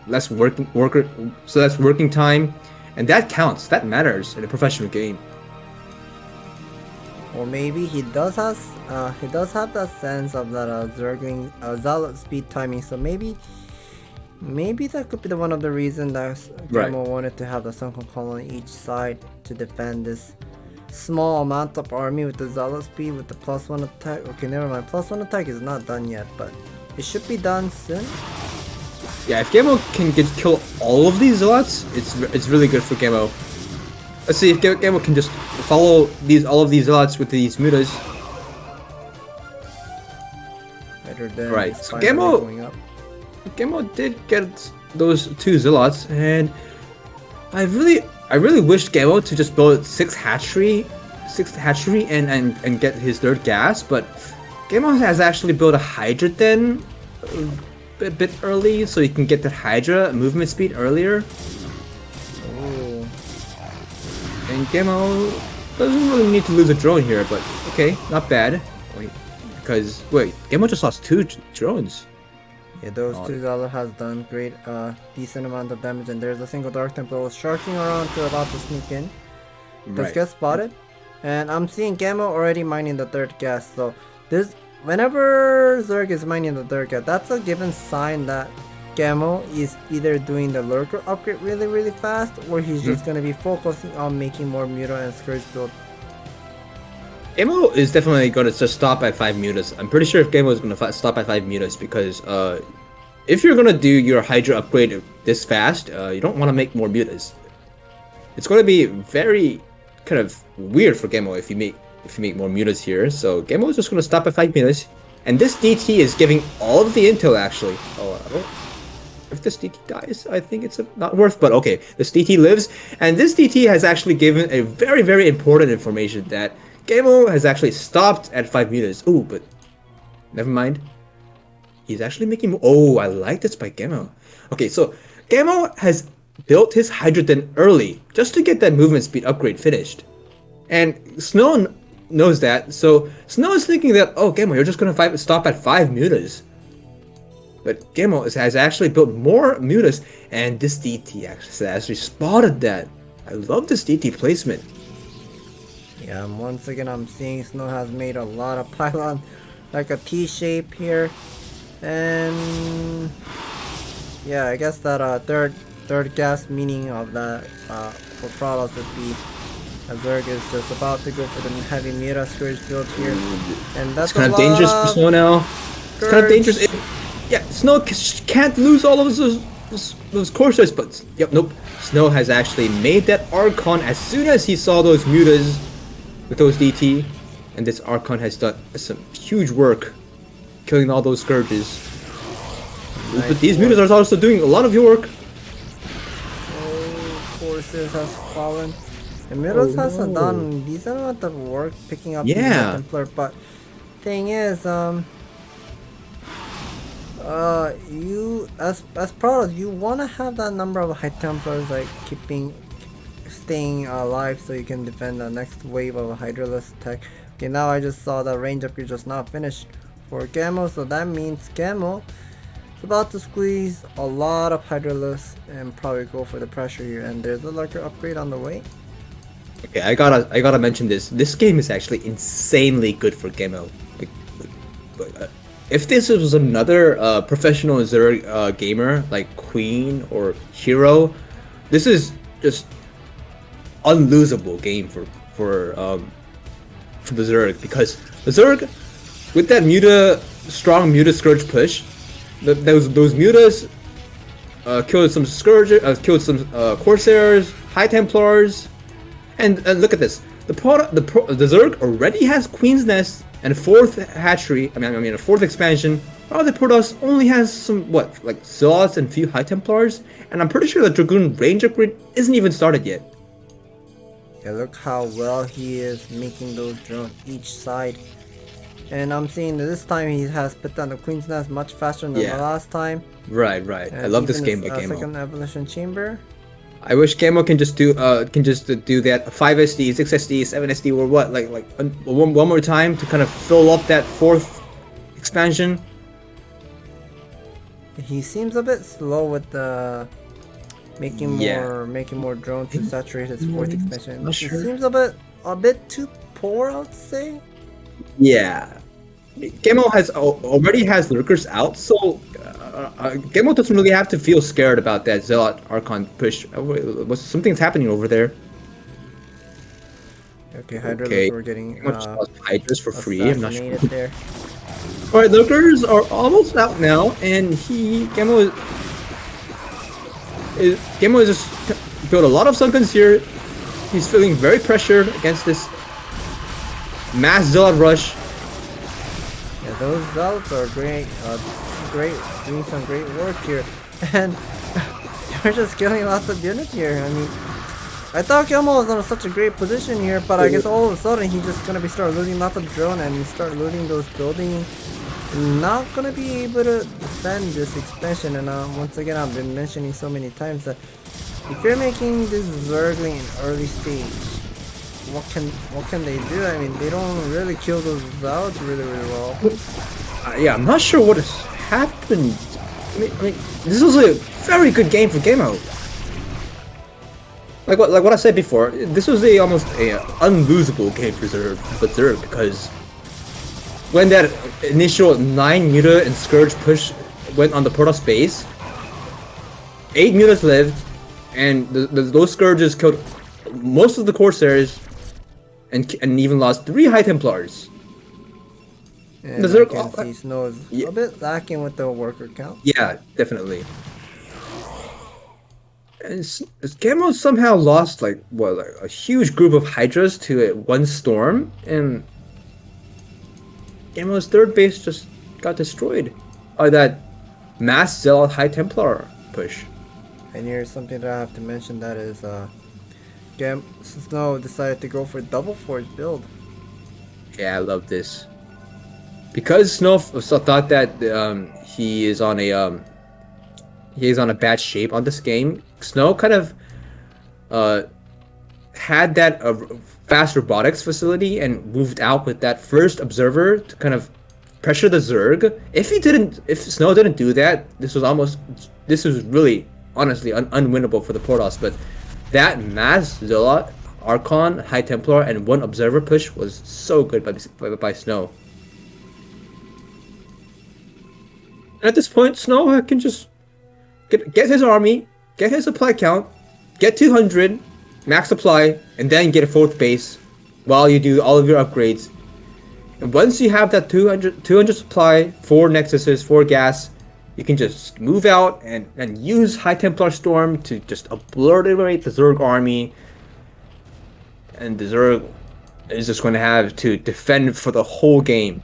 B: less working time, and that counts. That matters in a professional game.
A: Or maybe he does have that sense of that zergling zealot speed timing. So maybe that could be one of the reasons that ggaemo wanted to have the sunken colony each side to defend this small amount of army with the zealot speed with the +1 attack. Okay, never mind. +1 attack is not done yet, but it should be done soon.
B: Yeah, if ggaemo can kill all of these zealots, it's really good for ggaemo. Let's see if ggaemo can just follow all of these zealots with these mutas. Right, so ggaemo did get those 2 zealots, and I really wished ggaemo to just build 6th hatchery and get his 3rd gas, but ggaemo has actually built a Hydra then a bit early, so you can get the Hydra movement speed earlier.
A: Ooh.
B: And ggaemo doesn't really need to lose a drone here, but okay, not bad. Because ggaemo just lost 2 drones.
A: Yeah, those 2 zealot has done great, decent amount of damage, and there's a single Dark Templar sharking around to about to sneak in. Does get spotted, and I'm seeing ggaemo already mining the 3rd gas. So this, whenever Zerg is mining the 3rd gas, that's a given sign that ggaemo is either doing the Lurker upgrade really fast, or he's just gonna be focusing on making more Muta and Scourge build.
B: ggaemo is definitely going to just stop at 5 mutas. I'm pretty sure if ggaemo is going to stop at 5 mutas, because if you're going to do your Hydra upgrade this fast, you don't want to make more mutas. It's going to be very kind of weird for ggaemo if you make more mutas here. So ggaemo is just going to stop at 5 mutas, and this DT is giving all of the intel actually. If this DT dies, I think it's not worth, but okay, this DT lives, and this DT has actually given a very important information that ggaemo has actually stopped at 5 mutas. Ooh, but never mind. He's actually making more. Oh, I like this by ggaemo. Okay, so ggaemo has built his Hydra Den early just to get that movement speed upgrade finished. And Snow knows that, so Snow is thinking that, oh, ggaemo, you're just gonna stop at 5 mutas. But ggaemo has actually built more mutas, and this DT actually spotted that. I love this DT placement.
A: Yeah, and once again I'm seeing Snow has made a lot of pylon, like a T shape here, and yeah, I guess that third gas meaning of that for Protoss would be Zerg is just about to go for the heavy Muta Scourge build here, and that's
B: kind of dangerous for Snow now. It's kind of dangerous. Yeah, Snow can't lose all of those Corsairs, but yep, nope. Snow has actually made that Archon as soon as he saw those mutas with those DT, and this Archon has done some huge work killing all those Scourges. Nice. But these mutas are also doing a lot of your work.
A: Oh, Corsairs has fallen. The mutas has done a decent amount of work picking up the Templar, but thing is, you as Protoss, you wanna have that number of High Templars like staying alive so you can defend the next wave of a Hydraless attack. Okay, now I just saw the range upgrade just not finished for ggaemo, so that means ggaemo is about to squeeze a lot of Hydraless and probably go for the pressure here. And there's a Lurker upgrade on the way.
B: Okay, I gotta mention this. This game is actually insanely good for ggaemo. If this was another professional Zerg gamer like Queen or Hero, this is just unlosable game for the Zerg, because the Zerg with that strong Muta Scourge push, those Mutas killed some Scourge, killed some Corsairs, High Templars, and look at this. The Zerg already has Queen's Nest and a 4th hatchery. I mean a 4th expansion. While the Protoss only has some like Zealots and few High Templars, and I'm pretty sure the Dragoon range upgrade isn't even started yet.
A: Yeah, look how well he is making those drones each side. And I'm seeing that this time he has put down the Queen's Nest much faster than the last time.
B: Right. I love this game by ggaemo.
A: Second Evolution Chamber.
B: I wish ggaemo can just do that 5 SD, 6 SD, 7 SD, or what, like one more time to kind of fill up that 4th expansion.
A: He seems a bit slow with the making more drones to saturate his 4th expansion. It seems a bit too poor, I would say.
B: Yeah, ggaemo already has Lurkers out, so ggaemo doesn't really have to feel scared about that Zealot Archon push. Something's happening over there.
A: Okay, Hydras were getting
B: Hydras for free. I'm not sure.
A: There.
B: All right, Lurkers are almost out now, and ggaemo is just built a lot of sunken here. He's feeling very pressured against this mass zealot rush.
A: Yeah, those zealots are great, doing some great work here, and they're just killing lots of units here. I mean, I thought ggaemo was in such a great position here, but I guess all of a sudden he's just gonna start losing lots of drone and start losing those buildings. Not gonna be able to defend this expansion. And once again, I've been mentioning so many times that if you're making this Zergling in early stage, what can they do? I mean, they don't really kill those zealots really well.
B: Yeah, I'm not sure what has happened. I mean, this was a very good game for ggaemo. Like what I said before, this was almost a unlosable game for Zerg because when that initial 9 muta and Scourge push went on the Protoss base, 8 mutas lived, and those Scourges killed most of the Corsairs and even lost 3 High Templars.
A: And I can see Snow is a bit lacking with the worker count.
B: Yeah, definitely. And ggaemo somehow lost like a huge group of Hydras to one storm, and ggaemo's third base just got destroyed by that mass zealot High Templar push.
A: And here's something that I have to mention, that is Snow decided to go for double forge build.
B: Yeah, I love this. Because Snow thought that he is on a bad shape on this game, Snow kind of had that fast robotics facility and moved out with that first observer to kind of pressure the Zerg. If Snow didn't do that, this was really honestly unwinnable for the Protoss. But that mass zealot, Archon, High Templar, and one observer push was so good by Snow. And at this point, Snow can just get his army, get his supply count, get 200, max supply, and then get a 4th base while you do all of your upgrades. And once you have that 200 supply, 4 Nexuses, 4 gas, you can just move out and use High Templar Storm to just obliterate the Zerg army. And the Zerg is just going to have to defend for the whole game.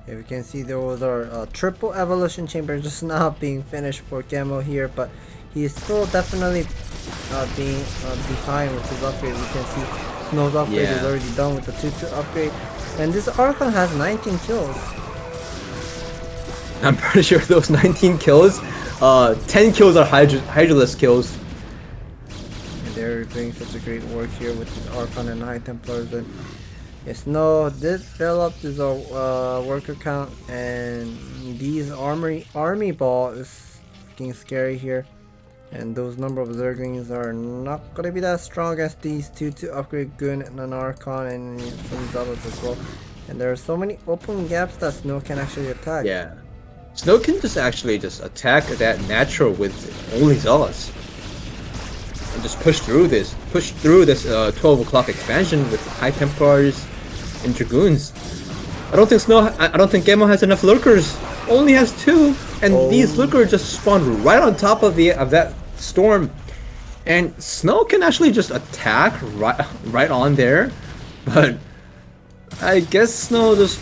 A: Yeah, we can see there was our triple evolution chamber just now being finished for ggaemo here, but he is still definitely being behind with his upgrade. We can see Snow's upgrade is already done with the 2-2 upgrade, and this Archon has 19 kills.
B: I'm pretty sure those 19 kills, 10 kills are Hydraless kills.
A: And they're doing such a great work here with the Archon and High Templars. And Snow did fill up his worker count, and these army ball is looking scary here. And those number of Zerglings are not gonna be that strong as these 2-2 upgrade Gun and an Archon and some Zealots as well. And there are so many open gaps that Snow can actually attack.
B: Yeah, Snow can just attack that natural with only Zealots. And just push through this 12 o'clock expansion with High Templars and Dragoons. I don't think ggaemo has enough Lurkers. Only has 2, and these Lurkers just spawned right on top of that storm. And Snow can actually just attack right on there, but I guess Snow just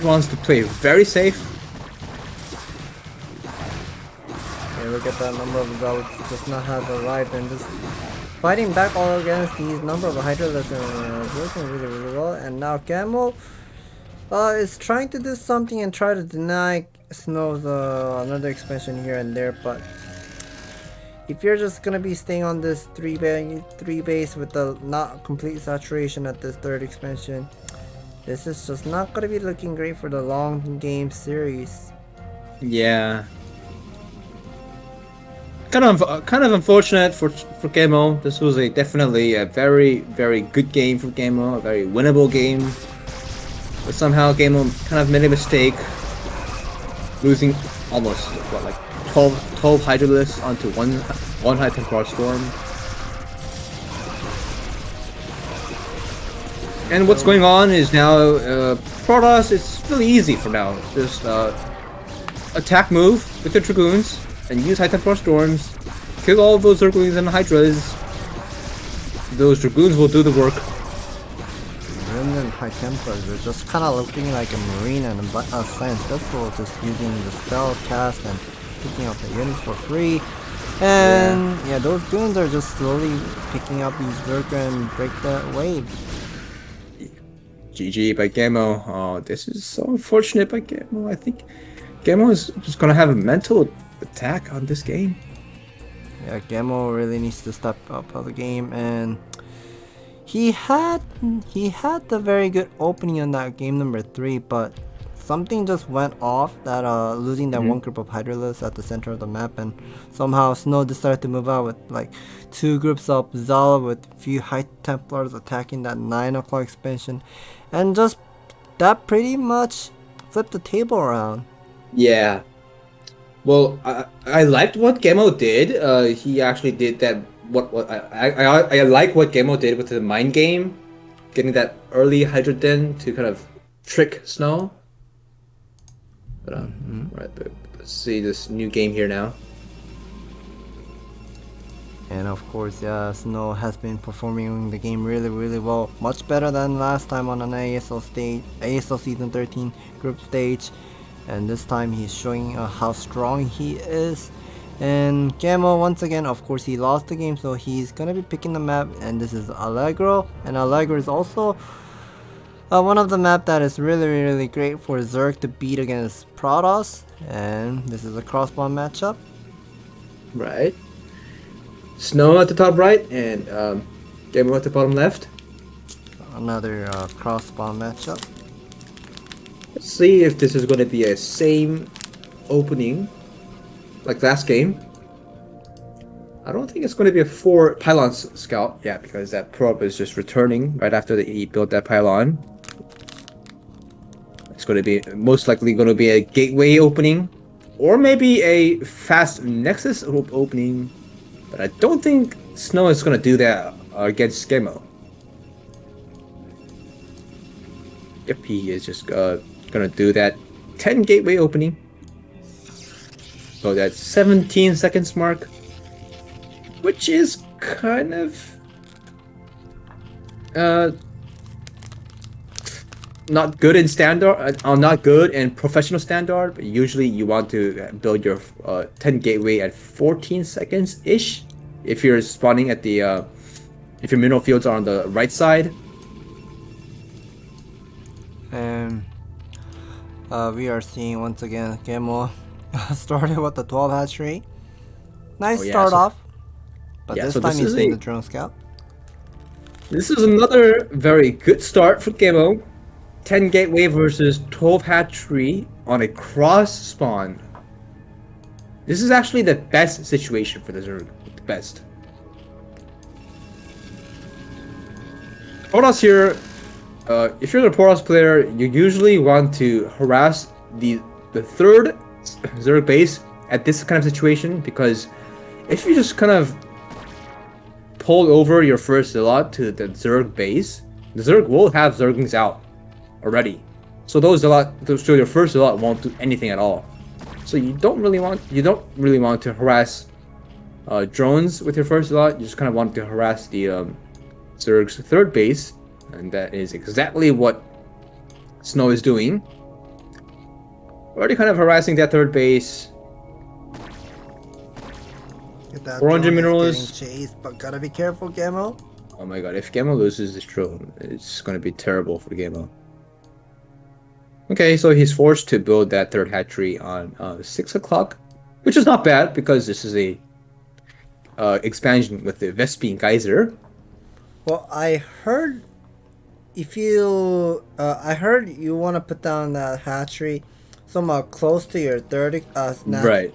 B: wants to play very safe.
A: Yeah, look at that number of Zealots just not have arrived, and just fighting back all against these number of Hydra that's working really well. And now ggaemo is trying to do something and try to deny Snow's another expansion here and there, but if you're just gonna be staying on this 3 base with the not complete saturation at this 3rd expansion, this is just not gonna be looking great for the long game series.
B: Yeah. Kind of unfortunate for ggaemo. This was definitely a very, very good game for ggaemo, a very winnable game. But somehow ggaemo kind of made a mistake, losing almost 12 Hydralists onto one High Templar Storm. And what's going on is now Protoss. It's really easy for now. Just attack move with the Dragoons and use High Templar Storms. Kill all of those Zerglings and Hydras. Those Dragoons will do the work.
A: And High Templars, they're just kind of looking like a Marine and a Science Vessel, just using the spell cast and picking up the units for free. And yeah, those goons are just slowly picking up these Lurker and break the wave.
B: GG by ggaemo. Oh, this is so unfortunate by ggaemo. I think ggaemo is just gonna have a mental attack on this game.
A: Yeah, ggaemo really needs to step up of the game, and he had the very good opening on that game number 3, but something just went off that losing that one group of Hydralisks at the center of the map, and somehow Snow decided to move out with like 2 groups of Zealot with few High Templars attacking that 9 o'clock expansion, and just that pretty much flipped the table around.
B: Yeah. Well, I liked what ggaemo did. He actually did that. I like what ggaemo did with the mind game, getting that early Hydra Den to kind of trick Snow. But right, but let's see this new game here now.
A: And of course, yeah, Snow has been performing the game really well, much better than last time on an ASL stage, ASL season 13 group stage, and this time he's showing how strong he is. And ggaemo, once again, of course, he lost the game, so he's gonna be picking the map, and this is Allegro, and Allegro is also one of the map that is really great for Zerg to beat against Protoss, and this is a crossbond matchup.
B: Right. Snow at the top right, and ggaemo at the bottom left.
A: Another crossbond matchup.
B: Let's see if this is going to be a same opening like last game. I don't think it's going to be a 4 pylons scout. Yeah, because that probe is just returning right after he built that pylon. It's going to be most likely going to be a gateway opening, or maybe a fast nexus opening. But I don't think Snow is going to do that against ggaemo. Yep, he is just going to do that 10 gateway opening. So that's 17 seconds mark, which is kind of not good in standard, not good in professional standard, but usually you want to build your 10 gateway at 14 seconds ish if you're spawning at the if your mineral fields are on the right side.
A: And we are seeing once again ggaemo started with the 12 hatchery. Nice start off, but this time he's doing the drone scout.
B: This is another very good start for ggaemo. 10 gateway versus 12 hatchery on a cross spawn. This is actually the best situation for the Zerg. The best. Protoss here, if you're the Protoss player, you usually want to harass the third Zerg base at this kind of situation, because if you just kind of pull over your first zealot to the Zerg base, the Zerg will have Zerglings out already. So your first zealot won't do anything at all. So you don't really want to harass drones with your first zealot. You just kind of want to harass the Zerg's third base, and that is exactly what Snow is doing. Already kind of harassing that third base. 400 minerals.
A: Chased, but gotta be careful, ggaemo.
B: Oh my god, if ggaemo loses this drone, it's gonna be terrible for ggaemo. Okay, so he's forced to build that third hatchery on 6 o'clock, which is not bad because this is a expansion with the Vespine Geyser.
A: Well, I heard you want to put down that hatchery somewhat close to your third,
B: right?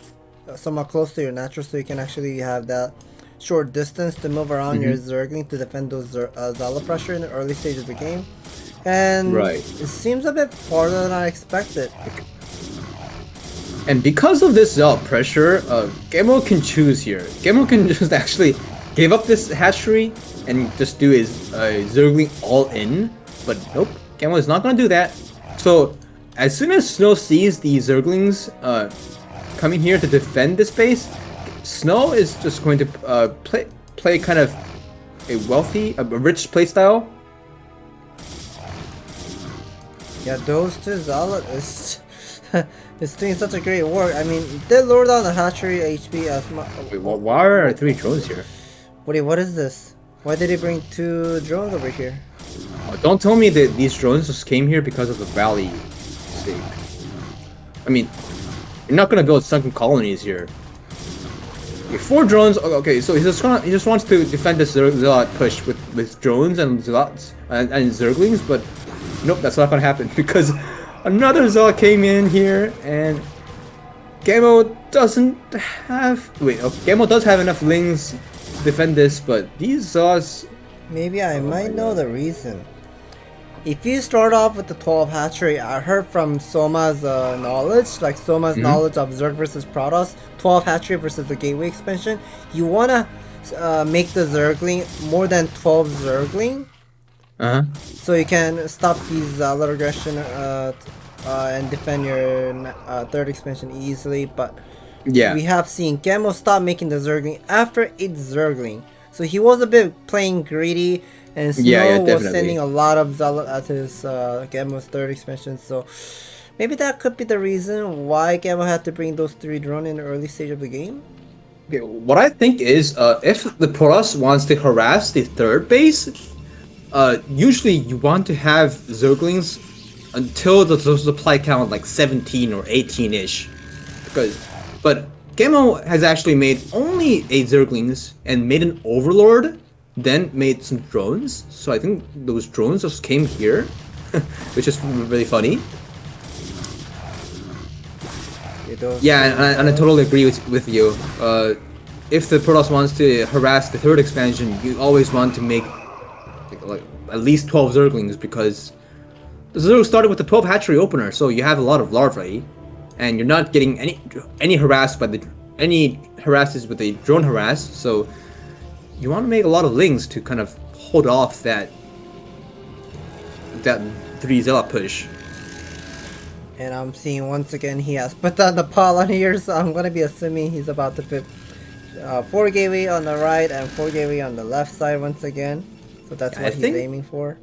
A: Somewhat close to your natural, so you can actually have that short distance to move around your Zergling to defend those Zealot pressure in the early stage of the game. And it seems a bit farther than I expected.
B: And because of this Zealot pressure, ggaemo can choose here. Ggaemo can just actually give up this hatchery and just do his Zergling all in, But nope, ggaemo is not going to do that. So as soon as Snow sees the Zerglings coming here to defend this base, Snow is just going to play kind of a rich playstyle.
A: Yeah, those two zealot is doing such a great work. I mean, they lower down the hatchery HP as much.
B: Wait, why are there 3 drones here?
A: Wait, what is this? Why did he bring 2 drones over here?
B: Don't tell me that these drones just came here because of the valley stake. I mean, you're not gonna build sunken colonies here. Okay, 4 drones. Okay, so he just wants to defend this zealot push with drones and zealots and zerglings, but nope, that's not gonna happen because another zealot came in here and ggaemo doesn't have. Wait, ggaemo does have enough lings to defend this, but these zealots.
A: Maybe I might know the reason. If you start off with the 12 hatchery, I heard from Soma's knowledge, like Soma's knowledge of Zerg versus Protoss, 12 hatchery versus the gateway expansion, you wanna make the Zergling more than 12 Zergling, so you can stop these little aggression and defend your 3rd expansion easily. But
B: yeah,
A: we have seen ggaemo stop making the Zergling after 8 Zergling, so he was a bit playing greedy. And Snow was sending a lot of zealot at his ggaemo's 3rd expansion, so maybe that could be the reason why ggaemo had to bring those 3 drones in the early stage of the game.
B: Okay, what I think is, if the Protoss wants to harass the 3rd base, usually you want to have Zerglings until the supply count like 17 or 18-ish, but ggaemo has actually made only 8 Zerglings and made an Overlord. Then made some drones, so I think those drones just came here, which is really funny. Yeah, and I totally agree with you. If the Protoss wants to harass the 3rd expansion, you always want to make like at least 12 Zerglings, because the Zerg started with the 12 hatchery opener, so you have a lot of larvae, and you're not getting any harassed by any harasses with the drone harass, so you want to make a lot of lings to kind of hold off that 3 zealot push.
A: And I'm seeing once again he has put down the pylon here, so I'm gonna be assuming he's about to put 4 gateway on the right and 4 gateway on the left side once again. So that's what he's aiming for.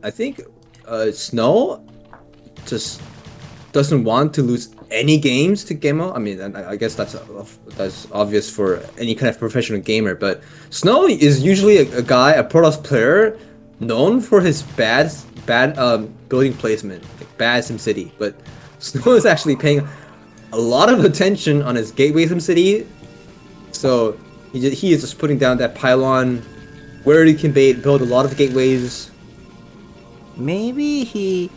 B: I think Snow just doesn't want to lose any games to ggaemo. I mean, I guess that's obvious for any kind of professional gamer, but Snow is usually a Protoss player known for his bad building placement, like bad SimCity. But Snow is actually paying a lot of attention on his gateway SimCity, so he is just putting down that pylon where he can build a lot of gateways.
A: Maybe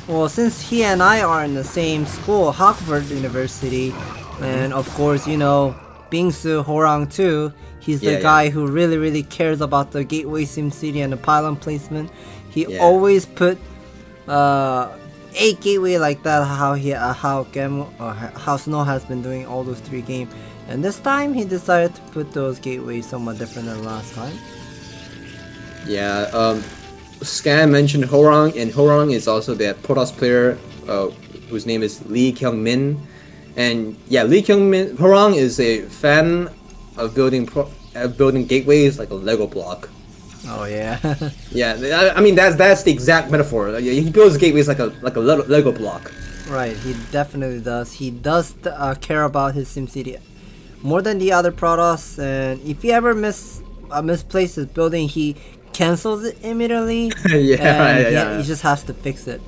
A: well, since he and I are in the same school, Harvard University, and of course, you know, Bingsu Horang too, he's the guy who really cares about the gateway SimCity and the pylon placement. He always put 8 gateway like that, how Snow has been doing all those 3 games. And this time he decided to put those gateways somewhat different than last time.
B: Yeah, Scan mentioned Horang, and Horang is also that Protoss player whose name is Lee Kyung-min. And yeah, Horang is a fan of building gateways like a Lego block.
A: Oh yeah.
B: Yeah, I mean that's the exact metaphor. He builds gateways like a Lego block.
A: Right, he definitely does. He does care about his SimCity more than the other Protoss, and if he ever misplaces his building, he cancels it immediately. He just has to fix it.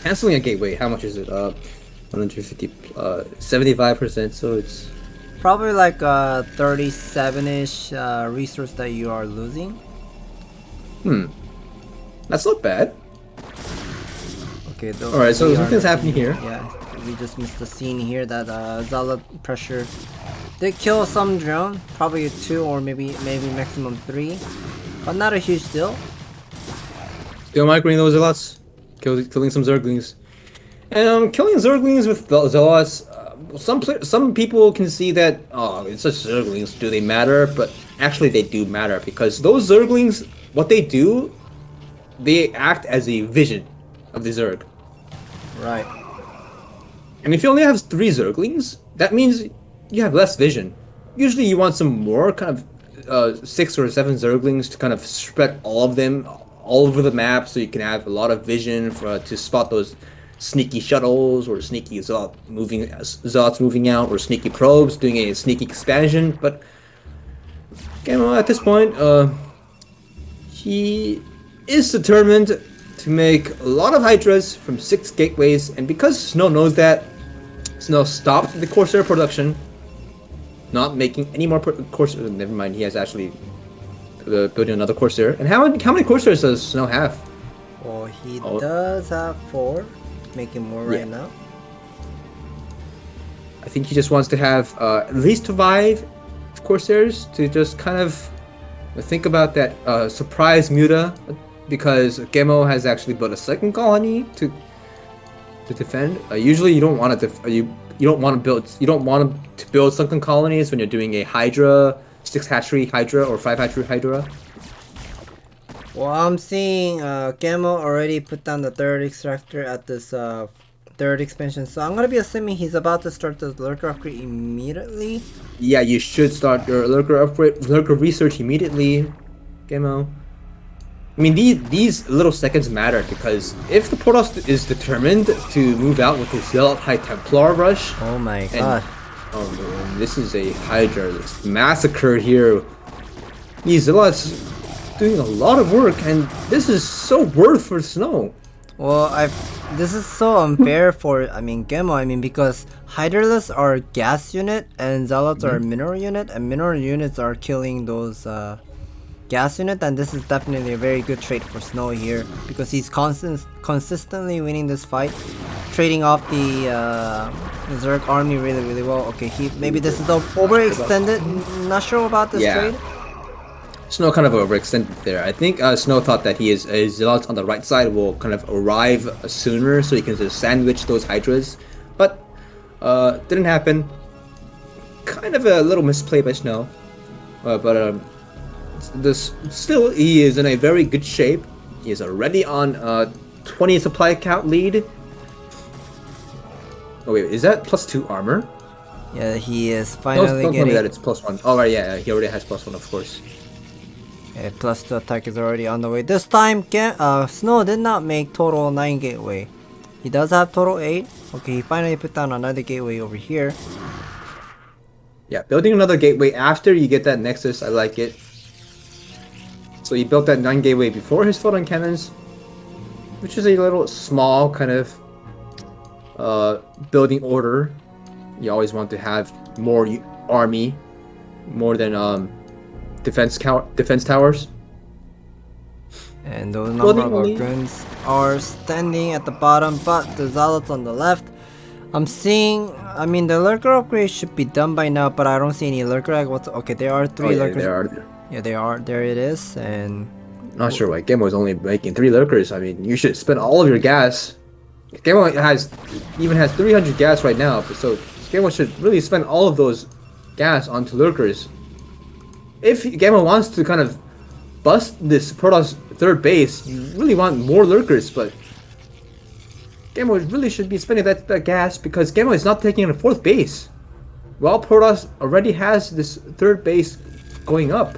B: Canceling a gateway, how much is it? 150, 75%, so it's
A: probably like 37-ish resource that you are losing.
B: That's not bad.
A: Okay,
B: alright, so something's happening here.
A: Yeah, we just missed the scene here that zealot pressure did kill some drone, probably 2 or maybe maximum 3, but not a huge deal.
B: Still microing those zealots, killing some zerglings, and killing zerglings with zealots. Some people can see that, oh, it's just zerglings, do they matter? But actually they do matter because those Zerglings, what they do, they act as a vision of the Zerg.
A: Right.
B: And if you only have 3 Zerglings, that means you have less vision. Usually you want some more kind of 6 or 7 Zerglings to kind of spread all of them all over the map so you can have a lot of vision to spot those sneaky shuttles or sneaky zealots moving out or sneaky probes doing a sneaky expansion. But ggaemo at this point, he is determined to make a lot of Hydras from 6 gateways, and because Snow knows that, Snow stopped the Corsair production, not making any more Corsair. Never mind, he has actually building another Corsair. And how many Corsairs does Snow have?
A: Well, he does have 4, making more right now.
B: I think he just wants to have at least 5 Corsairs to just kind of think about that surprise Muta, because ggaemo has actually built a second colony to defend. Usually, you don't want to build sunken colonies when you're doing a Hydra, 6 hatchery Hydra or 5 hatchery Hydra.
A: Well, I'm seeing ggaemo already put down the 3rd extractor at this 3rd expansion, so I'm gonna be assuming he's about to start the Lurker upgrade immediately. Yeah,
B: you should start your Lurker research immediately, ggaemo. I mean, these little seconds matter because if the Protoss is determined to move out with his Zealot High Templar rush...
A: Oh my god.
B: Oh man, this is a Hydra massacre here. These Zealots doing a lot of work, and this is so worth for Snow.
A: Well, this is so unfair for, ggaemo, because Hydraless are gas unit and Zealots are mineral unit, and mineral units are killing those gas unit, and this is definitely a very good trade for Snow here because he's consistently winning this fight, trading off the Zerg army really well. Okay, maybe this is overextended. Not sure about this trade.
B: Snow kind of overextended there. I think Snow thought that his Zealots on the right side will kind of arrive sooner so he can just sandwich those Hydras, but didn't happen. Kind of a little misplay by Snow, still, he is in a very good shape. He is already on 20 supply count lead. Oh wait, is that +2 armor?
A: Yeah, he is finally
B: don't
A: getting...
B: tell me that it's +1. Oh right, yeah, he already has +1, of course.
A: Yeah, +2 attack is already on the way. This time, Snow did not make total 9 gateway. He does have total 8. Okay, he finally put down another gateway over here.
B: Yeah, building another gateway after you get that Nexus, I like it. So he built that 9 gateway before his photon cannons, which is a little small kind of building order. You always want to have more army, more than defense towers.
A: And those number of Argoons are standing at the bottom, but the Zealots on the left. I'm seeing, the Lurker upgrade should be done by now, but I don't see any Lurker. Okay, there are 3 Lurkers.
B: There are.
A: Yeah, they are. There it is, and...
B: Not sure why ggaemo is only making 3 Lurkers. I mean, you should spend all of your gas. ggaemo even has 300 gas right now, so ggaemo should really spend all of those gas onto Lurkers. If ggaemo wants to kind of bust this Protoss 3rd base, you really want more Lurkers, but ggaemo really should be spending that gas because ggaemo is not taking a 4th base. While Protoss already has this 3rd base going up.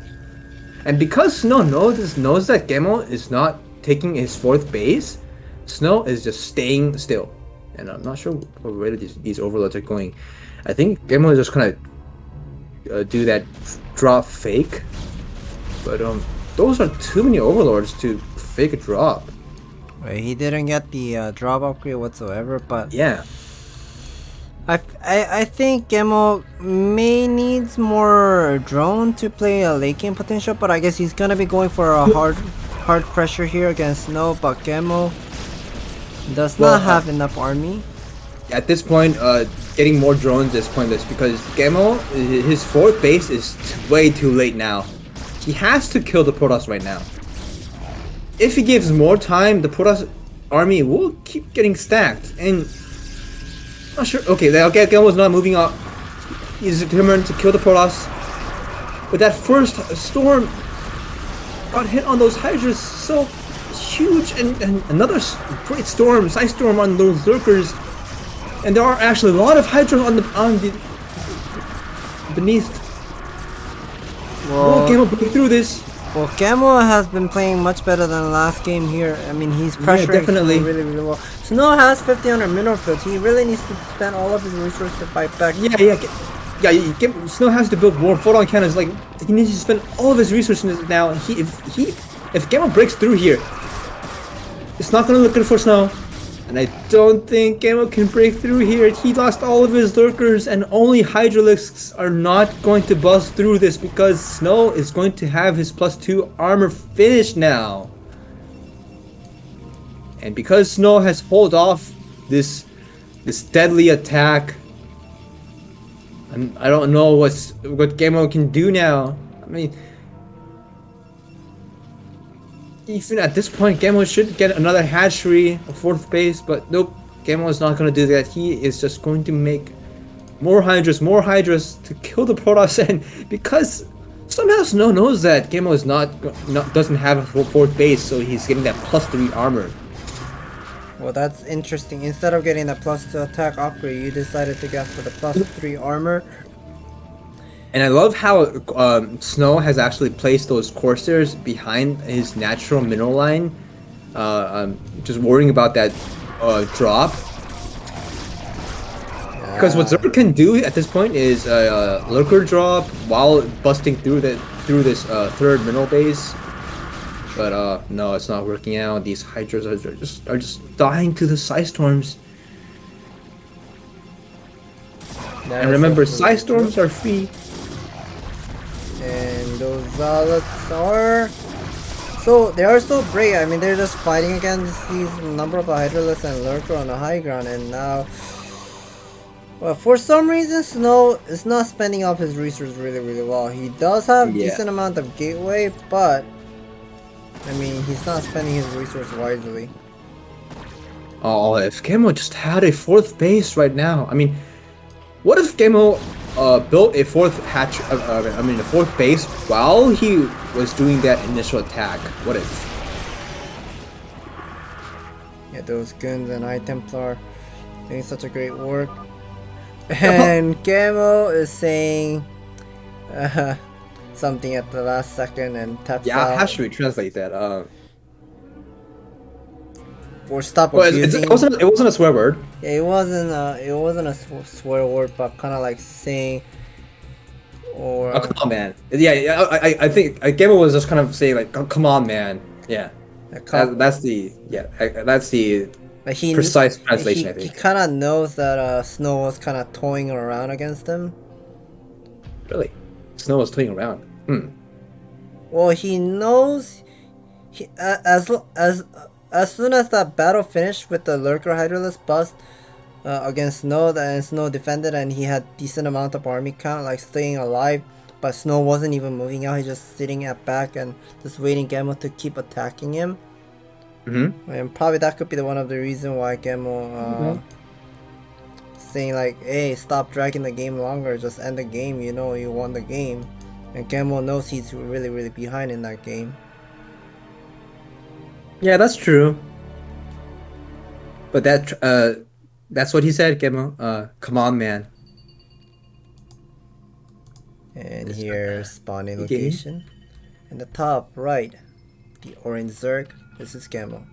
B: And because Snow knows that ggaemo is not taking his 4th base, Snow is just staying still. And I'm not sure where these overloads are going. I think ggaemo is just kind of do that drop fake. But those are too many overlords to fake a drop.
A: Wait, he didn't get the drop upgrade whatsoever, but...
B: Yeah.
A: I think ggaemo may needs more drone to play a late game potential, but I guess he's gonna be going for a hard pressure here against Snow, but ggaemo does not have enough army.
B: At this point, getting more drones is pointless because ggaemo, his 4th base is way too late now. He has to kill the Protoss right now. If he gives more time, the Protoss army will keep getting stacked, and not sure. Okay, ggaemo's not moving up. He's determined to kill the Protoss. but that first storm got hit on those Hydras so huge, and another great storm, side storm on those Lurkers, and there are actually a lot of Hydras on the beneath. Will ggaemo break through this?
A: Well, ggaemo has been playing much better than the last game here. I mean, he's pressuring
B: definitely
A: really, really well. Snow has 50 mineral fields. He really needs to spend all of his resources to fight back.
B: Snow has to build more photon cannons. Like, he needs to spend all of his resources now. If ggaemo breaks through here, it's not gonna look good for Snow. And I don't think ggaemo can break through here. He lost all of his Lurkers, and only Hydralisks are not going to bust through this because Snow is going to have his +2 armor finished now. And because Snow has pulled off this deadly attack, I don't know what ggaemo can do now. I mean, even at this point, ggaemo should get another hatchery, a 4th base, but nope, ggaemo is not going to do that. He is just going to make more Hydras to kill the Protoss, and because somehow Snow knows that ggaemo is doesn't have a 4th base, so he's getting that +3 armor.
A: Well, that's interesting. Instead of getting the +2 attack upgrade, you decided to go for the +3 armor.
B: And I love how Snow has actually placed those Corsairs behind his natural mineral line, just worrying about that drop. Because what Zerg can do at this point is Lurker drop while busting through this 3rd mineral base. But no, it's not working out. These Hydras are just dying to the Psy Storms. And remember, Psy Storms are free.
A: And those zealots are... So, they are so brave. I mean, they're just fighting against these number of Hydralisks and Lurker on the high ground. And now... Well, for some reason, Snow is not spending up his resources really, really well. He does have a decent amount of gateway, but... I mean, he's not spending his resources wisely.
B: Oh, if ggaemo just had a 4th base right now. I mean, what if ggaemo built a 4th a 4th base while he was doing that initial attack? What if?
A: Yeah, those guns and iTemplar doing such a great work. And ggaemo is saying something at the last second and taps out.
B: How should we translate that?
A: Or stop abusing.
B: It wasn't a swear word.
A: Yeah, it wasn't a swear word, but kind of like saying, or.
B: Oh, come on, man. Yeah. I think ggaemo was just kind of saying like, "Come on, man." Yeah. That's the precise translation. I think
A: he kind of knows that Snow was kind of toying around against him.
B: Really, Snow was toying around.
A: Well, he knows. As soon as that battle finished with the Lurker Hydralisk bust against Snow, and Snow defended, and he had decent amount of army count, like staying alive, but Snow wasn't even moving out. He's just sitting at back and just waiting ggaemo to keep attacking him. And probably that could be one of the reasons why ggaemo saying like, "Hey, stop dragging the game longer. Just end the game. You know, you won the game." And ggaemo knows he's really, really behind in that game.
B: Yeah, that's true. But that's what he said, ggaemo. Come on, man.
A: And here's spawning location. In the top right, the orange Zerg. This is ggaemo.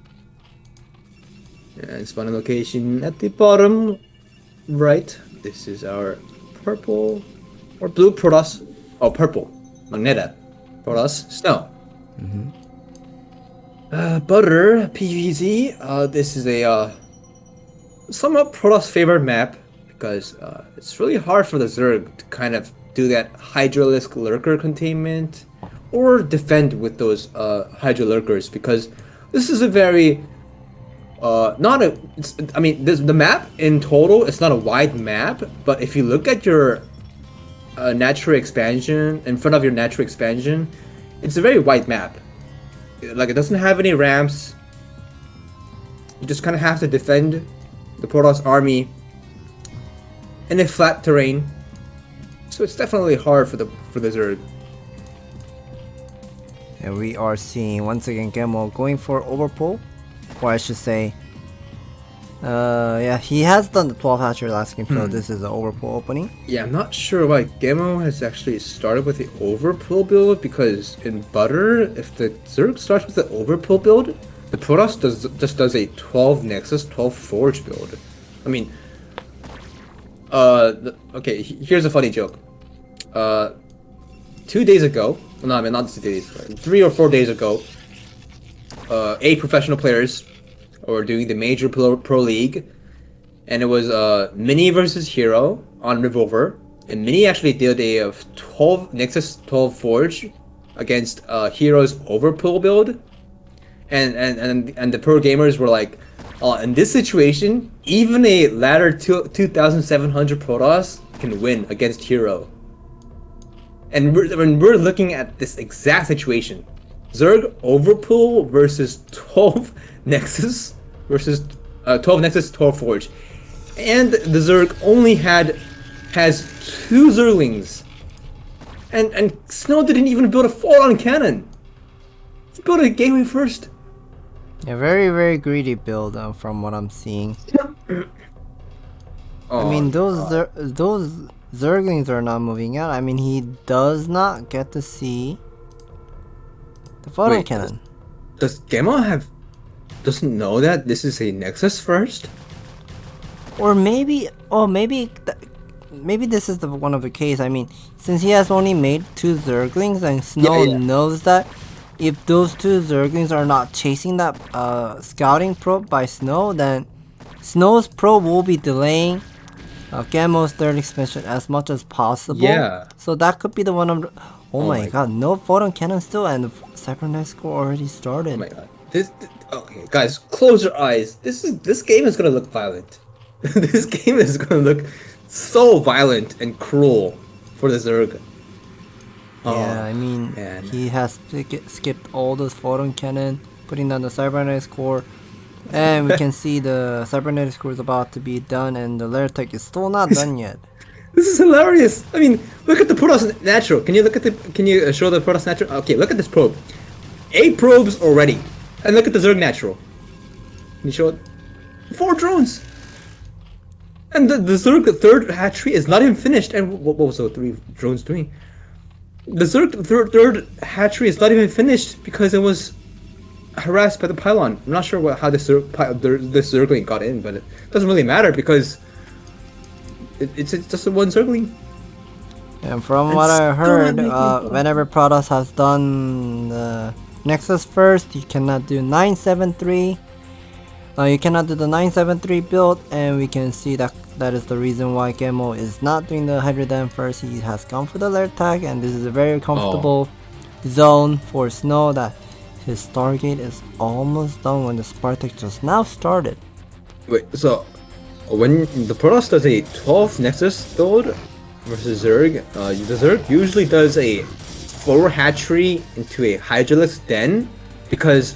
B: And spawning location at the bottom right. This is our purple or blue Protoss. Oh, purple. Magnetic. Protoss. Snow. Butter. PVZ. This is a somewhat Protoss favored map because it's really hard for the Zerg to kind of do that Hydralisk Lurker containment or defend with those Hydra Lurkers, because this is a very the map in total, it's not a wide map, but if you look at your natural expansion, in front of your natural expansion, it's a very wide map. Like, it doesn't have any ramps. You just kind of have to defend the Protoss army in a flat terrain. So it's definitely hard for the Zerg.
A: And we are seeing once again ggaemo going for overpull, or I should say, yeah, he has done the 12 hatchery last game, so this is an overpull opening.
B: Yeah, I'm not sure why ggaemo has actually started with the overpull build, because in Butter, if the Zerg starts with the overpull build, the Protoss just does a 12 Nexus, 12 Forge build. I mean, okay, here's a funny joke. 2 days ago, no, I mean not 2 days, 3 or 4 days ago, 8 professional players were doing the major pro league, and it was Mini versus Hero on Revolver, and Mini actually did a 12 Nexus 12 Forge against Hero's overpull build, and the pro gamers were like, in this situation, even a ladder 2700 Protoss can win against Hero. And when we're looking at this exact situation, Zerg overpull versus 12 Nexus versus 12 Nexus 12 Forge, and the Zerg only has 2 Zerglings, and Snow didn't even build a full-on cannon. He built a gateway first.
A: A very, very greedy build from what I'm seeing. I mean, those Zerglings are not moving out. I mean, he does not get to see the photon cannon.
B: Does ggaemo doesn't know that this is a Nexus first?
A: Or maybe, maybe this is one of the case. I mean, since he has only made 2 Zerglings, and Snow knows that if those 2 Zerglings are not chasing that scouting probe by Snow, then Snow's probe will be delaying ggaemo's third expansion as much as possible.
B: Yeah.
A: So that could be the one of the... Oh my god, no photon cannon still, and the cybernetic score already started.
B: Oh my god. Okay, guys, close your eyes. This game is gonna look violent. This game is gonna look so violent and cruel for the Zerg.
A: Yeah, I mean, he has skipped all those photon cannon, putting down the cybernetic core, and we can see the cybernetic core is about to be done, and the layer tech is still not done yet.
B: This is hilarious. I mean, look at the Protoss natural. Can you show the Protoss natural? Okay, look at this probe. 8 probes already, and look at the Zerg natural. Can you show it? 4 drones. And the Zerg third hatchery is not even finished. And what was the 3 drones doing? The Zerg third hatchery is not even finished because it was harassed by the pylon. I'm not sure how this Zergling got in, but it doesn't really matter because it's just a 1 Zergling.
A: And from what I heard, whenever Protoss has done the Nexus first, you cannot do 973. You cannot do the 973 build, and we can see that is the reason why ggaemo is not doing the Hydra Dam first. He has gone for the lair tag, and this is a very comfortable zone for Snow that his Stargate is almost done when the Spartak just now started.
B: Wait, so when the Protoss does a 12 Nexus build versus Zerg, the Zerg usually does a 4 hatchery into a Hydralisk den, because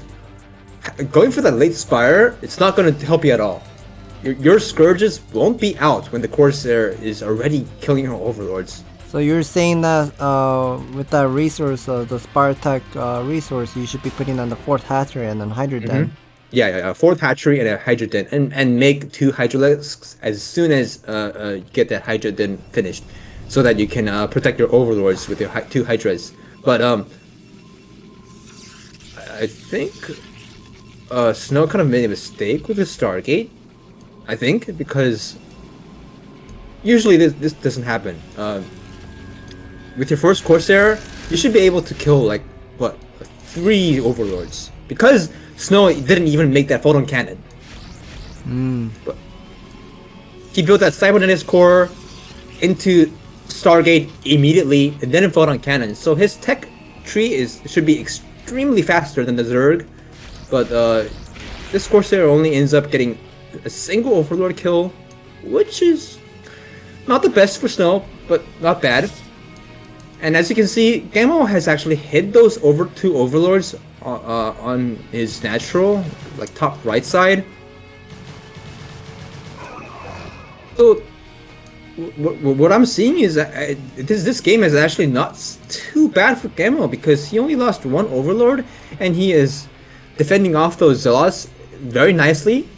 B: going for that late Spire, it's not going to help you at all. Your Scourges won't be out when the Corsair is already killing your Overlords.
A: So you're saying that with that resource, the Spartak resource, you should be putting on the 4th hatchery and then Hydra Den.
B: Yeah, 4th hatchery and a Hydra Den, and make 2 Hydralisks as soon as you get that Hydra Den finished, so that you can protect your Overlords with your 2 Hydras. But I think Snow kind of made a mistake with his Stargate, I think, because usually this doesn't happen. With your first Corsair, you should be able to kill like 3 Overlords, because Snow didn't even make that photon cannon. But he built that Cybernetics core into Stargate immediately, and then in photon cannon. So his tech tree should be extremely faster than the Zerg. But this Corsair only ends up getting a single Overlord kill, which is not the best for Snow, but not bad. And as you can see, ggaemo has actually hid those 2 Overlords on his natural, like top right side. So what I'm seeing is that this game is actually not too bad for ggaemo because he only lost one Overlord and he is defending off those zealots very nicely.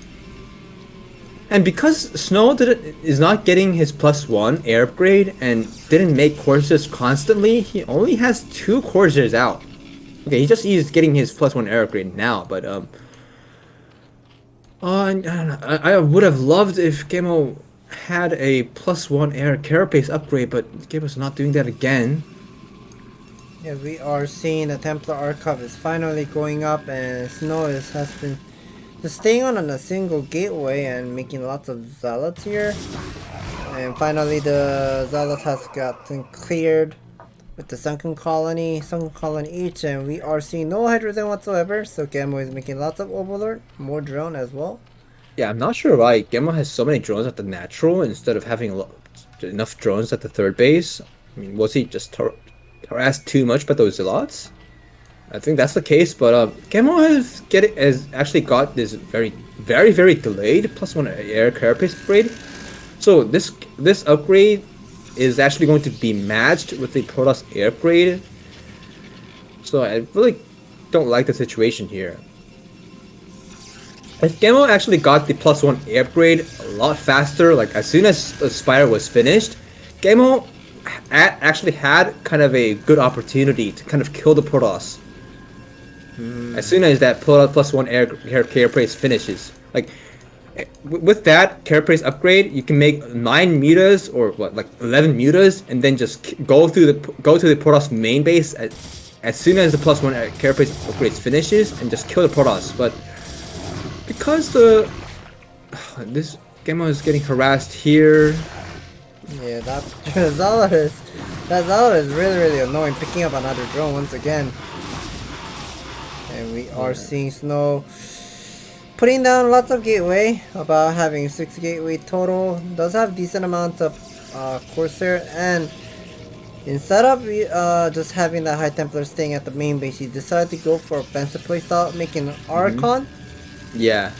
B: And because Snow is not getting his +1 air upgrade and didn't make courses constantly, he only has 2 courses out. Okay, he's getting his +1 air upgrade now, but I would have loved if ggaemo had a +1 air carapace upgrade, but ggaemo's not doing that again.
A: Yeah, we are seeing the Templar Archive is finally going up, and Snow has been just staying on a single gateway and making lots of zealots here. And finally the zealot has gotten cleared with the sunken colony each, and we are seeing no hydrogen whatsoever, so ggaemo is making lots of overlord, more drone as well.
B: Yeah, I'm not sure why ggaemo has so many drones at the natural instead of having enough drones at the third base. I mean, was he just harassed too much by those zealots? I think that's the case, but ggaemo has actually got this very delayed +1 air carapace upgrade. So this upgrade is actually going to be matched with the Protoss air upgrade. So I really don't like the situation here. If ggaemo actually got the +1 air upgrade a lot faster, like as soon as the Spire was finished, ggaemo actually had kind of a good opportunity to kind of kill the Protoss. As soon as that +1 air carapace finishes, like with that carapace upgrade, you can make 9 mutas or what, like 11 mutas, and then just go to the Protoss main base as soon as the +1 air carapace upgrade finishes, and just kill the Protoss. But because this ggaemo is getting harassed here.
A: Yeah, that zealot is really annoying, picking up another drone once again. And we are seeing Snow putting down lots of gateway, about having 6 gateway total. Does have decent amount of Corsair, and instead of just having the High Templar staying at the main base, he decided to go for offensive playstyle, making an Archon.
B: Yeah,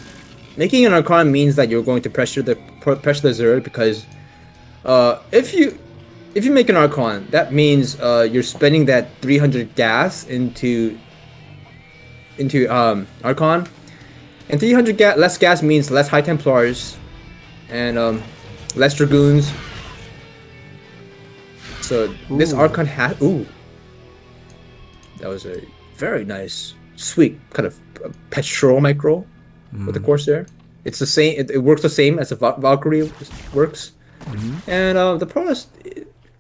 B: making an Archon means that you're going to pressure the Zerg, because if you make an Archon, that means you're spending that 300 gas into Archon, and 300 less gas means less High Templars and less Dragoons. So this Archon has that was a very nice, sweet kind of petrol micro with the Corsair. It's the same. It works the same as the Valkyrie works, and the Protoss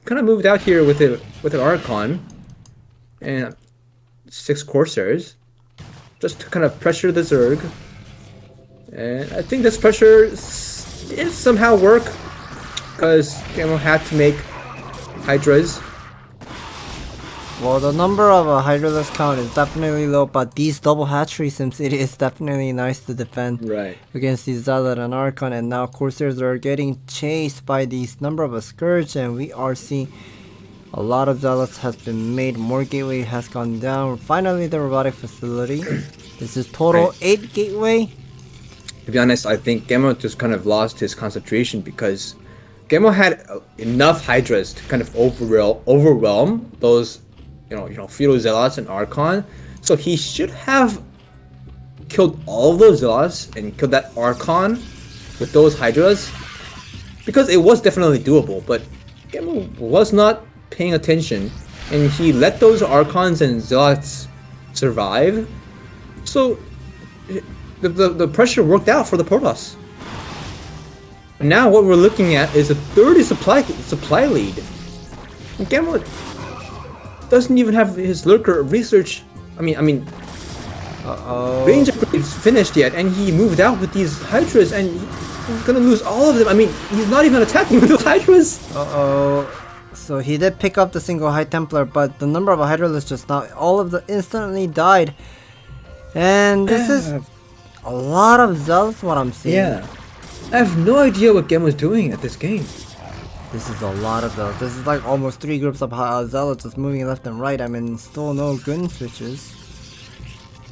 B: kind of moved out here with an Archon and 6 Corsairs, just to kind of pressure the Zerg. And I think this pressure did somehow work, because ggaemo had to make Hydras.
A: Well, the number of Hydraless count is definitely low, but these double hatchery Sim City is definitely nice to defend against these Zealot and Archon. And now Corsairs are getting chased by these number of a Scourge, and we are seeing a lot of Zealots has been made, more gateway has gone down. Finally, the robotic facility. This is total 8 gateway.
B: To be honest, I think ggaemo just kind of lost his concentration, because ggaemo had enough Hydras to kind of overwhelm those, feudal Zealots and Archon. So he should have killed all of those Zealots and killed that Archon with those Hydras, because it was definitely doable. But ggaemo was not paying attention, and he let those Archons and Zealots survive. So the pressure worked out for the Protoss. And now what we're looking at is a 30 supply lead. And ggaemo doesn't even have his Lurker research. Range upgrades finished yet, and he moved out with these Hydras, and he's gonna lose all of them. I mean, he's not even attacking with those Hydras.
A: So he did pick up the single High Templar, but the number of Hydralists just now, all of them instantly died. And this is a lot of Zealots, what I'm seeing.
B: Yeah. I have no idea what ggaemo is doing at this game.
A: This is a lot of Zealots. This is like almost 3 groups of Zealots just moving left and right. I mean, still no gun switches.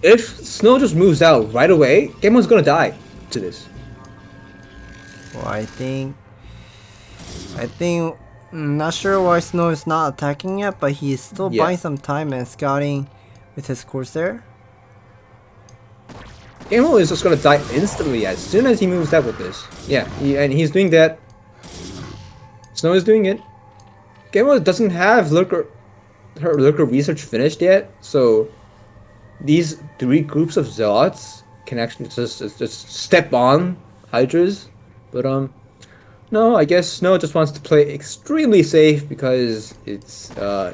B: If Snow just moves out right away, ggaemo's gonna die to this.
A: Well, I think I think, not sure why Snow is not attacking yet, but he's still buying some time and scouting with his Corsair.
B: ggaemo is just gonna die instantly as soon as he moves out with this. Yeah, and he's doing that. Snow is doing it. ggaemo doesn't have her Lurker research finished yet, so these 3 groups of zealots can actually just step on Hydras. But no, I guess Snow just wants to play extremely safe because it's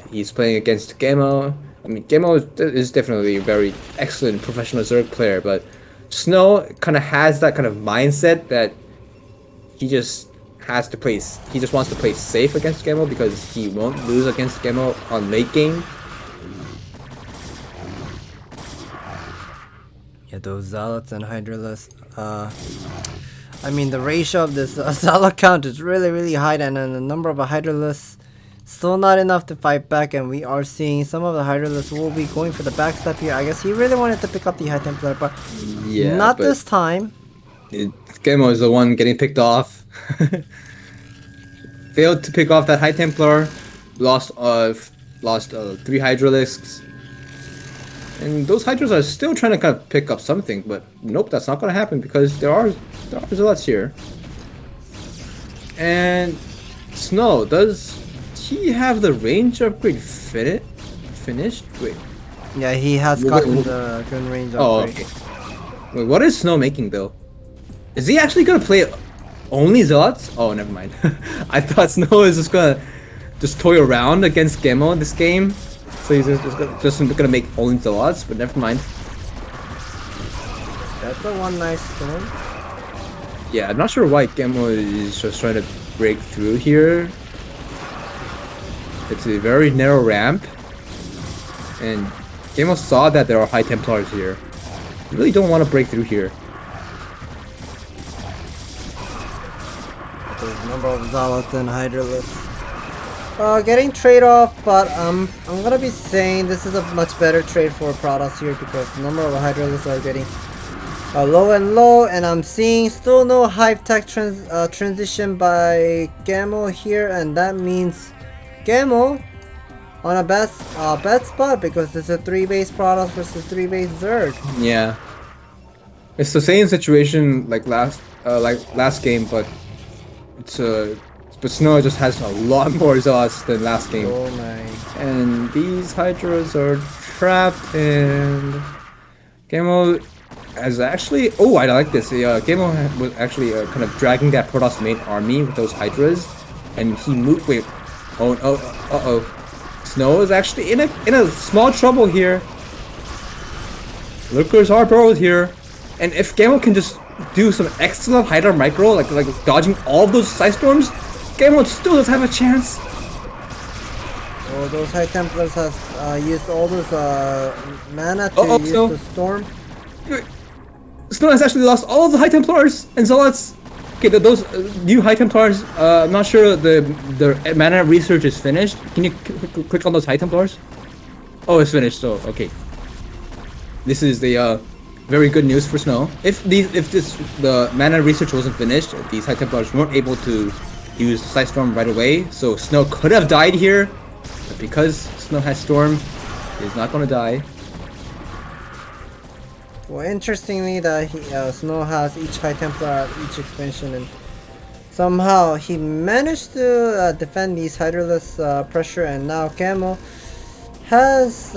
B: he's playing against ggaemo. I mean, ggaemo is definitely a very excellent professional Zerg player, but Snow kind of has that kind of mindset that he just has to play. He just wants to play safe against ggaemo because he won't lose against ggaemo on late game.
A: Yeah, those zealots and hydralists. I mean, the ratio of this zealot count is really high, and then the number of hydralists still not enough to fight back, and we are seeing some of the hydralists will be going for the backstep here. I guess he really wanted to pick up the High Templar, but not this time.
B: ggaemo is the one getting picked off. Failed to pick off that High Templar. Lost 3 hydralisks. And those Hydras are still trying to kind of pick up something, but nope, that's not going to happen because there are zealots here. And Snow, does he have the range upgrade finished? Wait.
A: Yeah, he has gotten the gun range upgrade.
B: Oh, okay. Wait, what is Snow making though? Is he actually going to play only zealots? Oh, never mind. I thought Snow is just going to toy around against ggaemo in this game. So he's just gonna make only zealots, but never mind.
A: That's a one nice storm.
B: Yeah, I'm not sure why ggaemo is just trying to break through here. It's a very narrow ramp, and ggaemo saw that there are High Templars here. You really don't want to break through here.
A: There's a number of zealots and hydralists. Getting trade off, but I'm gonna be saying this is a much better trade for Protoss here because the number of hydralists are getting low and low, and I'm seeing still no Hive Tech transition by ggaemo here, and that means ggaemo on a bad spot because it's a 3-base Protoss versus 3-base Zerg.
B: Yeah, it's the same situation like last game, but it's But Snow just has a lot more zealots than last game.
A: Oh my.
B: And these Hydras are trapped, and ggaemo has actually... Oh, I like this. ggaemo was actually kind of dragging that Protoss main army with those Hydras. And he moved... Wait. Uh-oh. Snow is actually in a small trouble here. Lurkers are burrowed here. And if ggaemo can just do some excellent Hydra micro, like dodging all of those Side Storms, ggaemo still does have a chance.
A: Oh, those High Templars have used all those mana to use the storm.
B: Snow has actually lost all of the High Templars and Zealots. Okay, those new High Templars, I'm not sure the mana research is finished. Can you click on those High Templars? Oh, it's finished, so okay. This is the very good news for Snow. If the mana research wasn't finished, these High Templars weren't able to use Side Storm right away, so Snow could have died here, but because Snow has Storm, he's not gonna die.
A: Well, interestingly, that Snow has each High Templar at each expansion, and somehow he managed to defend these Hydraless pressure, and now ggaemo has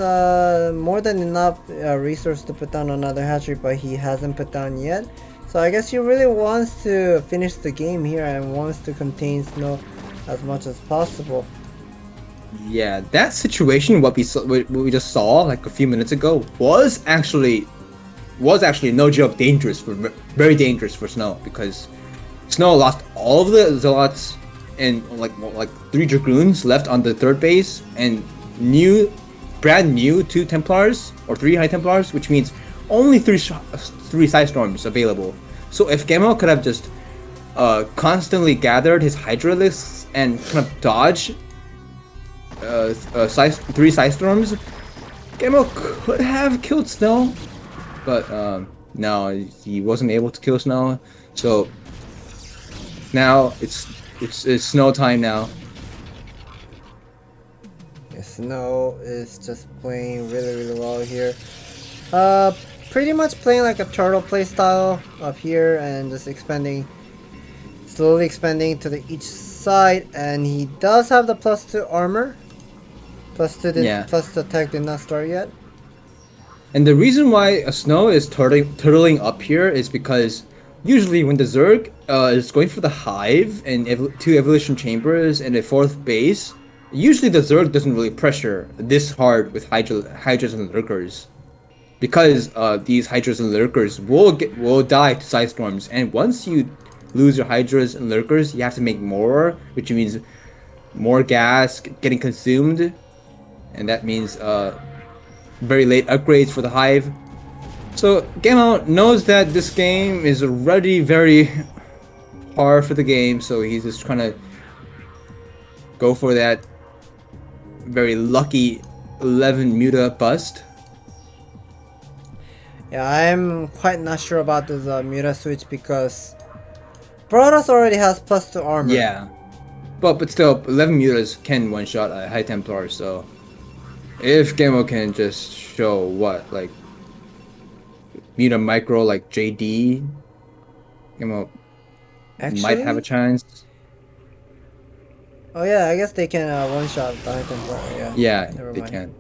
A: more than enough resource to put down another hatchery, but he hasn't put down yet. So I guess he really wants to finish the game here and wants to contain Snow as much as possible.
B: Yeah, that situation, what we just saw like a few minutes ago, was actually no joke very dangerous for Snow, because Snow lost all of the Zealots and like 3 Dragoons left on the 3rd base, and brand new 2 Templars or 3 High Templars, which means only 3 Side Storms available. So if ggaemo could have just constantly gathered his Hydralisks and kind of dodge 3 Side Storms, ggaemo could have killed Snow, but no, he wasn't able to kill Snow. So now it's It's snow time now.
A: Yeah, Snow is just playing really well here. Pretty much playing like a turtle playstyle up here and just expanding, slowly expanding to the each side. And he does have the +2 armor. Plus the attack did not start yet.
B: And the reason why Snow is turtling up here is because usually when the Zerg is going for the hive and 2 evolution chambers and a 4th base, usually the Zerg doesn't really pressure this hard with Hydras and Lurkers, because these Hydras and Lurkers will die to side storms, and once you lose your Hydras and Lurkers, you have to make more, which means more gas getting consumed, and that means very late upgrades for the hive. So ggaemo knows that this game is already very hard for the game, so he's just trying to go for that very lucky 11 muta bust.
A: Yeah, I'm quite not sure about this muta switch because Protoss already has +2 armor.
B: Yeah, but still 11 mutas can one shot a High Templar, so if ggaemo can just show what, like muta micro like JD, ggaemo might have a chance.
A: Oh yeah, I guess they can one shot the High Templar.
B: Yeah, they can.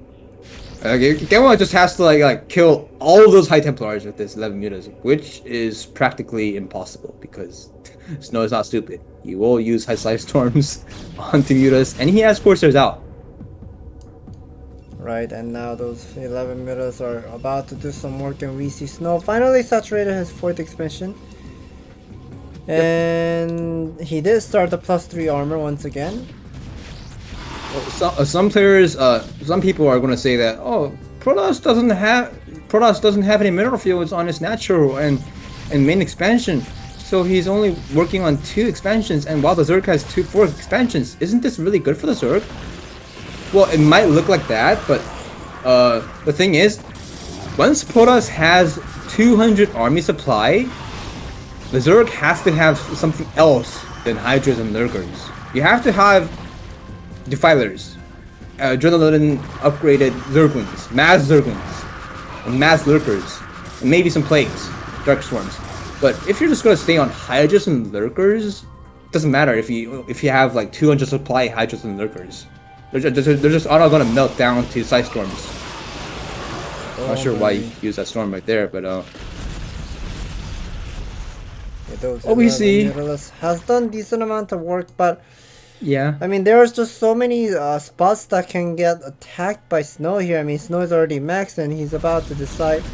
B: ggaemo just has to like kill all of those High Templars with this 11 mutas, which is practically impossible because Snow is not stupid. He will use High Side Storms onto mutas, and he has Corsairs out.
A: Right, and now those 11 mutas are about to do some work, and we see Snow finally saturated his 4th expansion. And he did start the +3 armor once again.
B: Well, some players, some people are going to say that, oh, Protoss doesn't have any mineral fields on his natural and main expansion, so he's only working on 2 expansions, and while the Zerg has 4 expansions, isn't this really good for the Zerg? Well, it might look like that, but the thing is, once Protoss has 200 army supply, the Zerg has to have something else than Hydras and Lurkers. You have to have Defilers, Adrenaline upgraded Zerglings, Mass Zerglings, and Mass Lurkers, and maybe some Plagues, Dark Storms. But if you're just gonna stay on Hydras and Lurkers, it doesn't matter if you have like 200 supply Hydras and Lurkers. They're just all gonna melt down to Side Storms. Not sure why you use that storm right there, but we see
A: has done decent amount of work, but
B: yeah,
A: I mean there's just so many spots that can get attacked by Snow here. I mean Snow is already maxed, and he's about to decide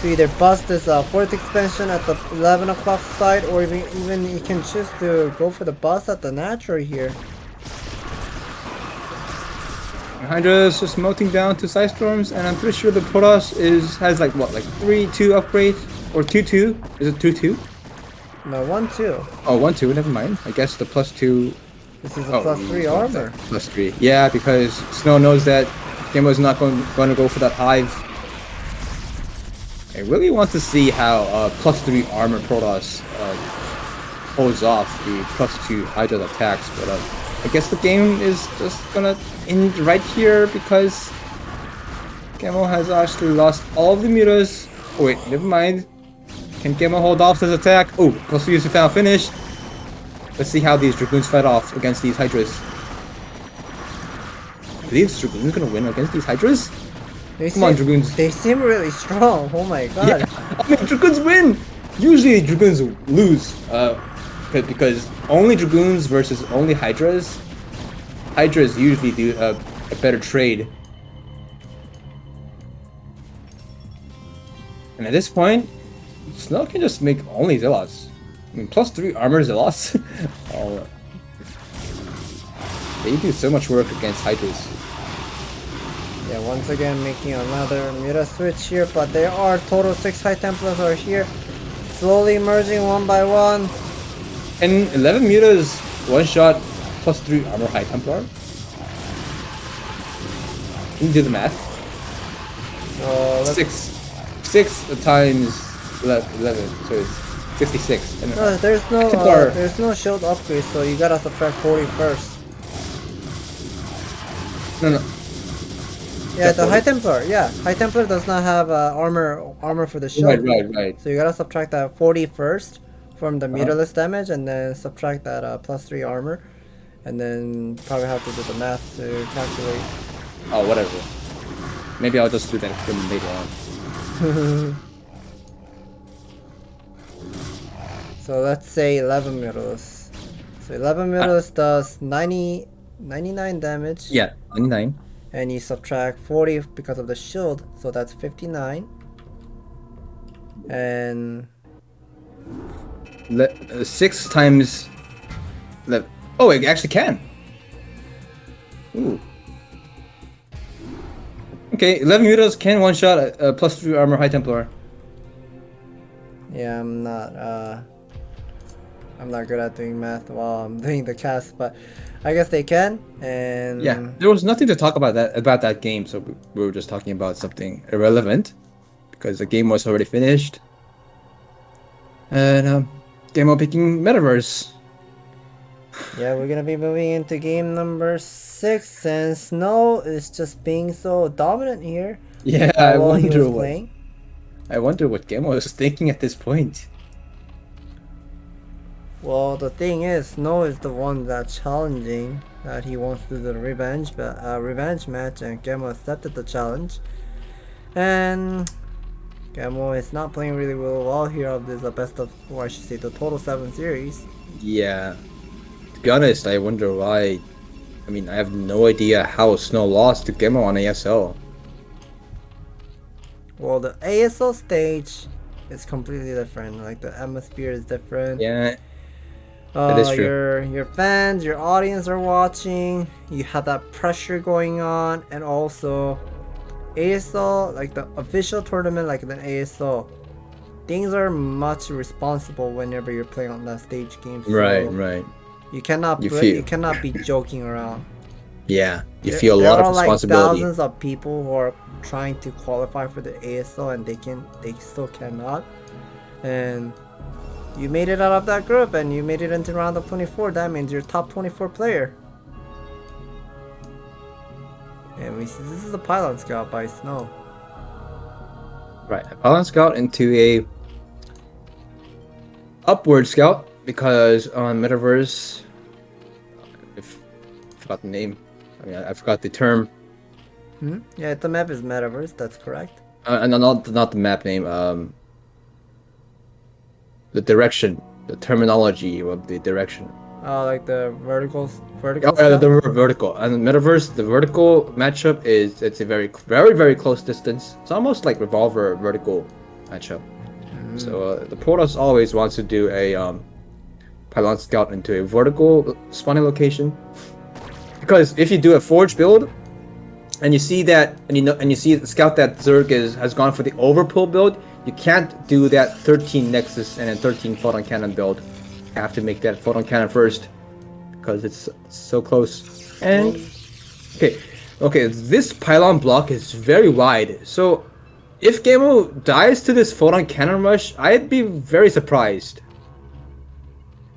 A: to either bust his 4th expansion at the 11 o'clock side, or even he can choose to go for the bust at the natural here.
B: Hydra's just melting down to Side Storms, and I'm pretty sure the Protoss has like what, like 3-2 upgrades or 2-2? Is it 2-2?
A: No, 1-2.
B: Oh, 1-2. Never mind. I guess the +2.
A: This is a +3 armor.
B: +3. Yeah, because Snow knows that ggaemo is not going to go for that hive. I really want to see how +3 armor Protoss holds off the +2 Hydra attacks, but I guess the game is just gonna end right here because ggaemo has actually lost all of the mutas. Oh wait, never mind. Can ggaemo hold off this attack? Oh, +3 use the final finish. Let's see how these Dragoons fight off against these Hydras. Are these Dragoons gonna win against these Hydras? Come on, Dragoons.
A: They seem really strong. Oh my god.
B: Yeah, I mean, Dragoons win! Usually Dragoons lose. Because only Dragoons versus only Hydras. Hydras usually do a better trade. And at this point, Snow can just make only Zealots. I mean, +3 armor Zealots. They do so much work against Hydras.
A: Yeah, once again making another muta switch here, but there are total 6 High Templars are here, slowly merging one by one.
B: And 11 mutas one shot +3 armor High Templar. Can you do the math?
A: 6
B: times 11, so it's 66.
A: No, there's no shield upgrade, so you gotta subtract 40 first.
B: No.
A: Yeah, the High Templar. Yeah, High Templar does not have armor for the shield.
B: Right.
A: So you gotta subtract that 40 first from the meterless damage, and then subtract that +3 armor, and then probably have to do the math to calculate.
B: Oh, whatever. Maybe I'll just do that later on.
A: So let's say 11 meterless. So 11 meterless does 99 damage.
B: Yeah, 99.
A: And you subtract 40 because of the shield, so that's 59. And
B: 6 times. Oh, it actually can. Ooh. Okay, 11 mutas can one shot +3 armor High Templar.
A: Yeah, I'm not good at doing math while I'm doing the cast, but I guess they can. And
B: yeah, there was nothing to talk about that game, so we were just talking about something irrelevant because the game was already finished. And game picking Metaverse.
A: Yeah, we're gonna be moving into game number 6, and Snow is just being so dominant here.
B: Yeah, I wonder what Gamo was thinking at this point.
A: Well, the thing is, Snow is the one that's challenging that he wants to do the revenge match, and Gamo accepted the challenge. And Gamo is not playing really well here of this best of, or I should say, the total 7 series.
B: Yeah. To be honest, I wonder why. I mean, I have no idea how Snow lost to Gemo on ASL.
A: Well, the ASL stage is completely different. Like, the atmosphere is different.
B: Yeah. That is true.
A: Your fans, your audience are watching. You have that pressure going on, and also ASL, like the official tournament, like the ASL, things are much responsible whenever you're playing on that stage game. So
B: right.
A: You cannot be joking around.
B: Yeah, you feel a lot of responsibility.
A: There are like thousands of people who are trying to qualify for the ASL, and they still cannot. And you made it out of that group, and you made it into round of 24. That means you're top 24 player. And we see this is a Pylon Scout by Snow.
B: Right, a Pylon Scout into a Upward Scout, because on Metaverse, I forgot the name. I mean, I forgot the term.
A: Yeah, the map is Metaverse. That's correct.
B: No, not the map name. The direction, the terminology of the direction.
A: Oh, like the vertical.
B: The vertical. And Metaverse, the vertical matchup it's a very very close distance. It's almost like Revolver vertical matchup. So the Protoss always wants to do a Pylon Scout into a vertical spawning location, because if you do a Forge build, and you see that, and you see the Scout that Zerg has gone for the overpull build, you can't do that 13 Nexus and then 13 Photon Cannon build. You have to make that Photon Cannon first, because it's so close. And okay, this pylon block is very wide, so if Gamo dies to this Photon Cannon rush, I'd be very surprised.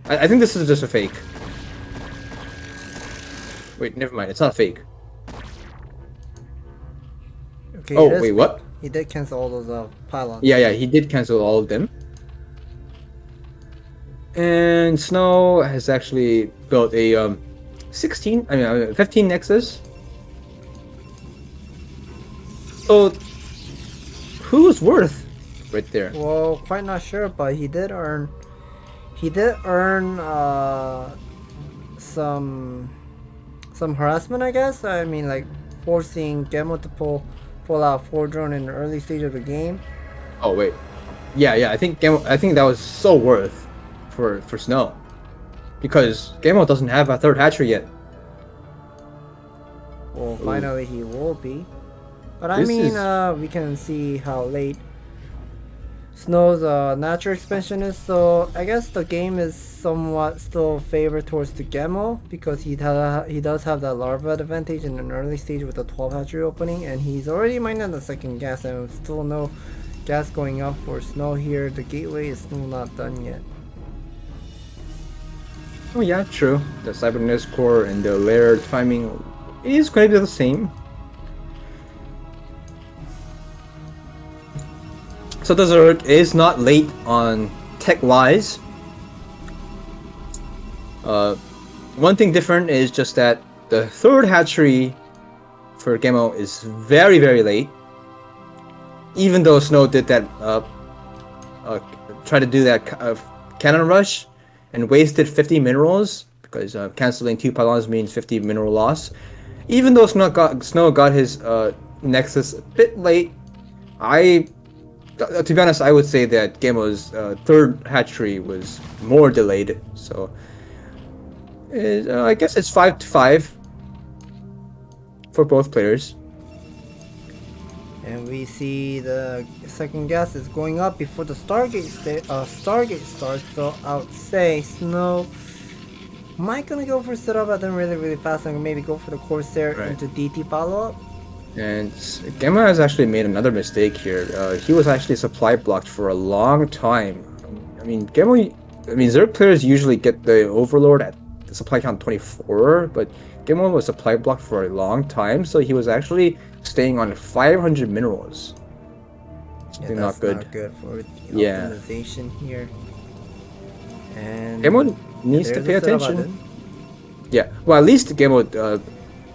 B: I think this is just a fake. Wait, never mind, it's not fake.
A: Okay,
B: oh, wait, what?
A: He did cancel all those pylons.
B: Yeah, he did cancel all of them. And Snow has actually built a 15 Nexus. So, who's worth right there?
A: Well, quite not sure, but he did earn some harassment, I guess. I mean, like forcing Gemo to pull out 4 drone in the early stage of the game.
B: Oh wait, yeah. I think that was so worth for Snow, because Gemo doesn't have a 3rd hatchery yet.
A: Well, finally he will be. But I mean, we can see how late Snow's natural expansion is, so I guess the game is somewhat still favored towards the Gemo, because he does have that larva advantage in an early stage with the 12 hatchery opening, and he's already mined the 2nd gas, and still no gas going up for Snow here. The gateway is still not done yet.
B: Oh yeah, true. The cybernetics core and the layer timing is going to be the same. So the Zerg is not late on tech-wise. One thing different is just that the third hatchery for ggaemo is very, very late. Even though Snow did that, try to do that cannon rush and wasted 50 minerals because canceling 2 pylons means 50 mineral loss. Even though Snow got his Nexus a bit late, to be honest, I would say that ggaemo's third hatchery was more delayed. So I guess it's 5-5 for both players.
A: And we see the second gas is going up before the Stargate starts. So I would say Snow might gonna go for setup, but then really fast and maybe go for the Corsair into DT follow up.
B: And ggaemo has actually made another mistake here. He was actually supply blocked for a long time. I mean, Zerg players usually get the Overlord at the supply count 24, but ggaemo was supply blocked for a long time, so he was actually staying on 500 minerals. Something not good.
A: Not good for the optimization here. And
B: ggaemo needs to pay attention. Yeah, well, at least ggaemo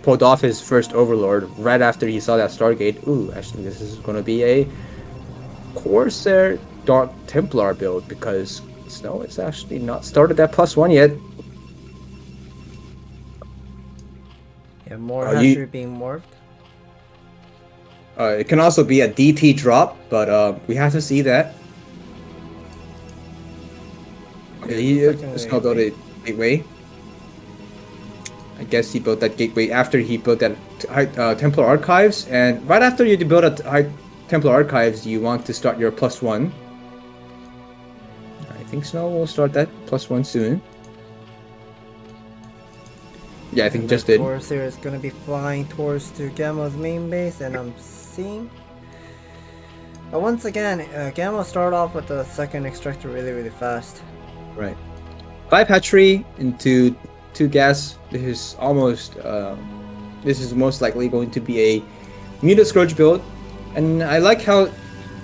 B: pulled off his first Overlord right after he saw that Stargate. Ooh, actually this is going to be a Corsair Dark Templar build because Snow is actually not started that +1 yet.
A: Yeah, more hatchery being morphed.
B: It can also be a DT drop, but we have to see that. Okay, Snow built a gateway. I guess he built that gateway after he built that Templar Archives, and right after you build a Templar Archives, you want to start your +1. I think Snow will start that +1 soon. Yeah, I think just did.
A: Corsair is gonna be flying towards to ggaemo's main base, and I'm seeing. Once again, ggaemo started off with the second extractor really fast.
B: Right. 5 hatchery into 2 gas. This is almost. This is most likely going to be a Mutant Scourge build, and I like how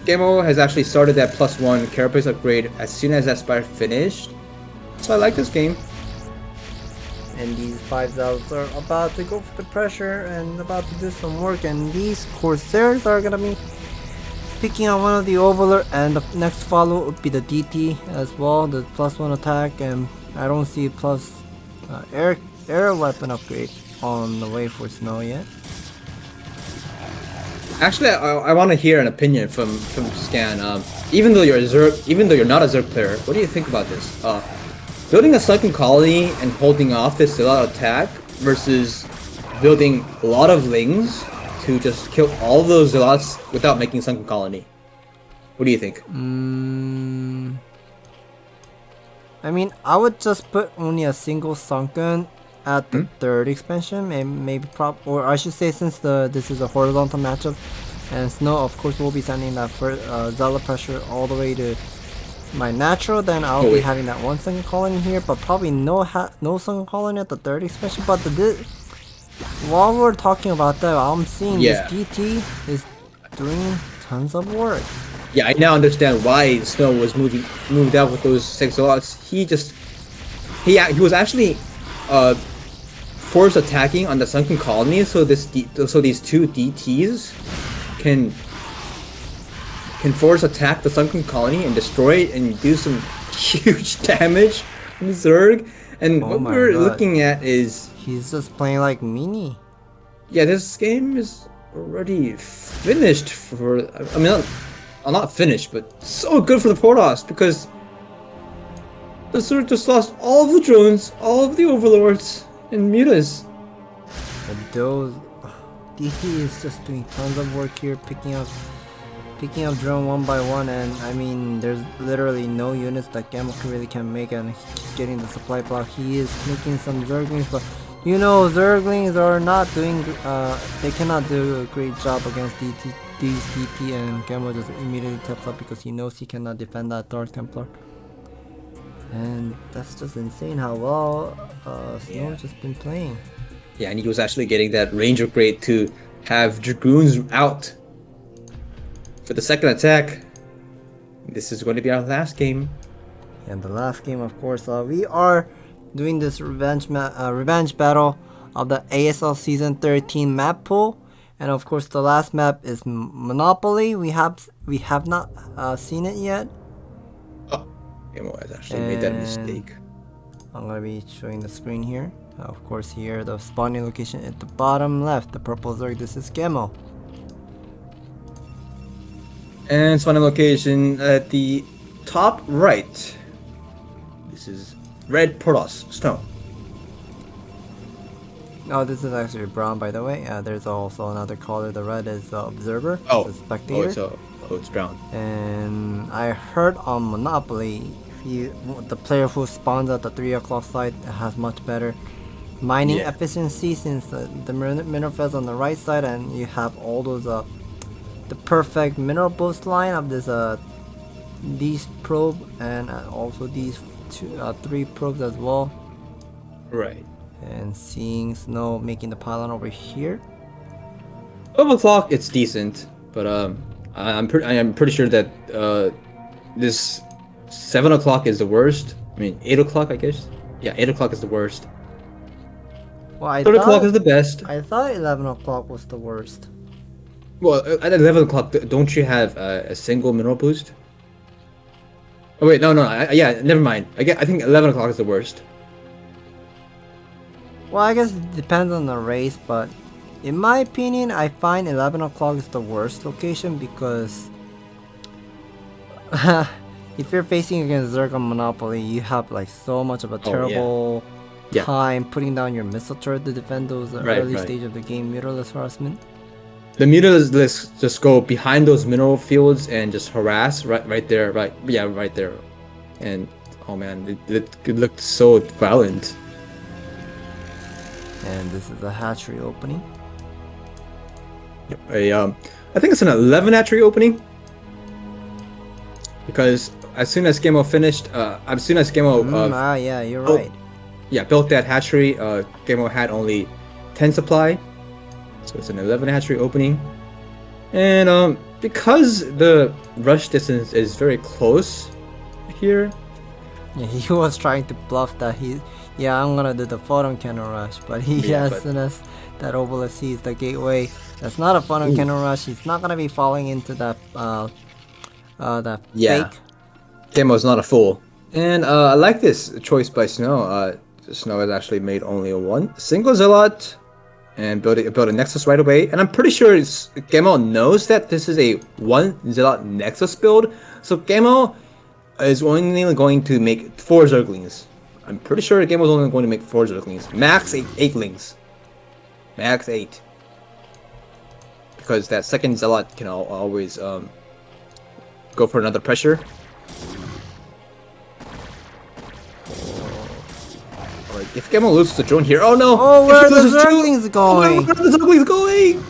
B: ggaemo has actually started that +1 carapace upgrade as soon as that spire finished. So I like this game.
A: And these 5 zealots are about to go for the pressure and about to do some work, and these Corsairs are gonna be picking on one of the Overlord, and the next follow would be the DT as well, the +1 attack, and I don't see plus air weapon upgrade on the way for Snow yet.
B: Actually, I want to hear an opinion from Scan. Even though you're not a Zerg player, what do you think about this? Building a sunken colony and holding off this zealot attack versus building a lot of lings to just kill all of those zealots without making sunken colony. What do you think?
A: I mean, I would just put only a single sunken at the third expansion, maybe or I should say, since this is a horizontal matchup, and Snow of course will be sending that first zealot pressure all the way to my natural, then I'll be having that 1 sunken colony here, but probably no sunken colony at the third expansion. But while we're talking about that, I'm seeing this DT is doing tons of work.
B: Yeah, I now understand why Snow was moved out with those 6 zealots. He was actually force attacking on the sunken colony, so these 2 DTs can force attack the sunken colony and destroy it and do some huge damage in Zerg. And what we're looking at is
A: he's just playing like Mini.
B: Yeah, this game is already finished for. I mean, not finished, but so good for the Protoss because the Zerg just lost all of the drones, all of the Overlords, and Mutas.
A: And those DT is just doing tons of work here, picking up drone 1 by 1, and I mean, there's literally no units that ggaemo really can make, and he's getting the supply block. He is making some Zerglings, but you know, Zerglings are not doing, they cannot do a great job against DT these TP and ggaemo just immediately taps up because he knows he cannot defend that Dark Templar. And that's just insane how well Snow's just been playing.
B: Yeah, and he was actually getting that range upgrade to have Dragoons out for the second attack. This is going to be our last game.
A: And the last game, of course, we are doing this revenge battle of the ASL Season 13 map pool. And of course, the last map is Monopoly. We have not seen it yet.
B: Oh, ggaemo has actually made that mistake.
A: I'm going to be showing the screen here. Of course, here, the spawning location at the bottom left, the purple Zerg, this is ggaemo.
B: And spawning location at the top right. This is red Protoss, Snow.
A: Oh, this is actually brown, by the way. There's also another color. The red is observer.
B: Oh,
A: it's a spectator.
B: It's brown.
A: And I heard on Monopoly, the player who spawns at the 3 o'clock side has much better mining efficiency, since the mineral fields on the right side, and you have all those the perfect mineral boost line of this these probe and also these 3 probes as well.
B: Right.
A: And seeing Snow making the pylon over here.
B: 12 o'clock, it's decent, but I am pretty sure that this 7 o'clock is the worst. I mean 8 o'clock, I guess. Yeah, 8 o'clock is the worst.
A: Well,
B: 3 o'clock is the best.
A: I thought 11 o'clock was the worst.
B: Well, at 11 o'clock, don't you have a single mineral boost? Oh wait, no, yeah, never mind. I think 11 o'clock is the worst.
A: Well, I guess it depends on the race, but in my opinion, I find 11 o'clock is the worst location because if you're facing against Zerg on Monopoly, you have like so much of a terrible time putting down your missile turret to defend those early stage of the game mutalisk harassment.
B: The mutalisks just go behind those mineral fields and just harass right there, right there, and oh man, it looked so violent.
A: And this is a hatchery opening.
B: Yep, I think it's an 11 hatchery opening because as soon as ggaemo finished,
A: yeah, you're right.
B: Yeah, built that hatchery. ggaemo had only 10 supply, so it's an 11 hatchery opening. And because the rush distance is very close here.
A: Yeah, he was trying to bluff that I'm gonna do the photon cannon rush, but as soon as that obelisk sees the gateway, that's not a photon cannon rush. He's not gonna be falling into that fake.
B: ggaemo is not a fool, and I like this choice by Snow. Snow has actually made only one single zealot and build a nexus right away, and I'm pretty sure ggaemo knows that this is a 1 zealot nexus build, so ggaemo is only going to make 4 zerglings. I'm pretty sure ggaemo is only going to make 4 zerglings. Max 8-lings. Max 8. Because that second zealot can always go for another pressure. Like if ggaemo loses the drone here, oh no!
A: Oh, where are the zerglings going?
B: Where are the zerglings going?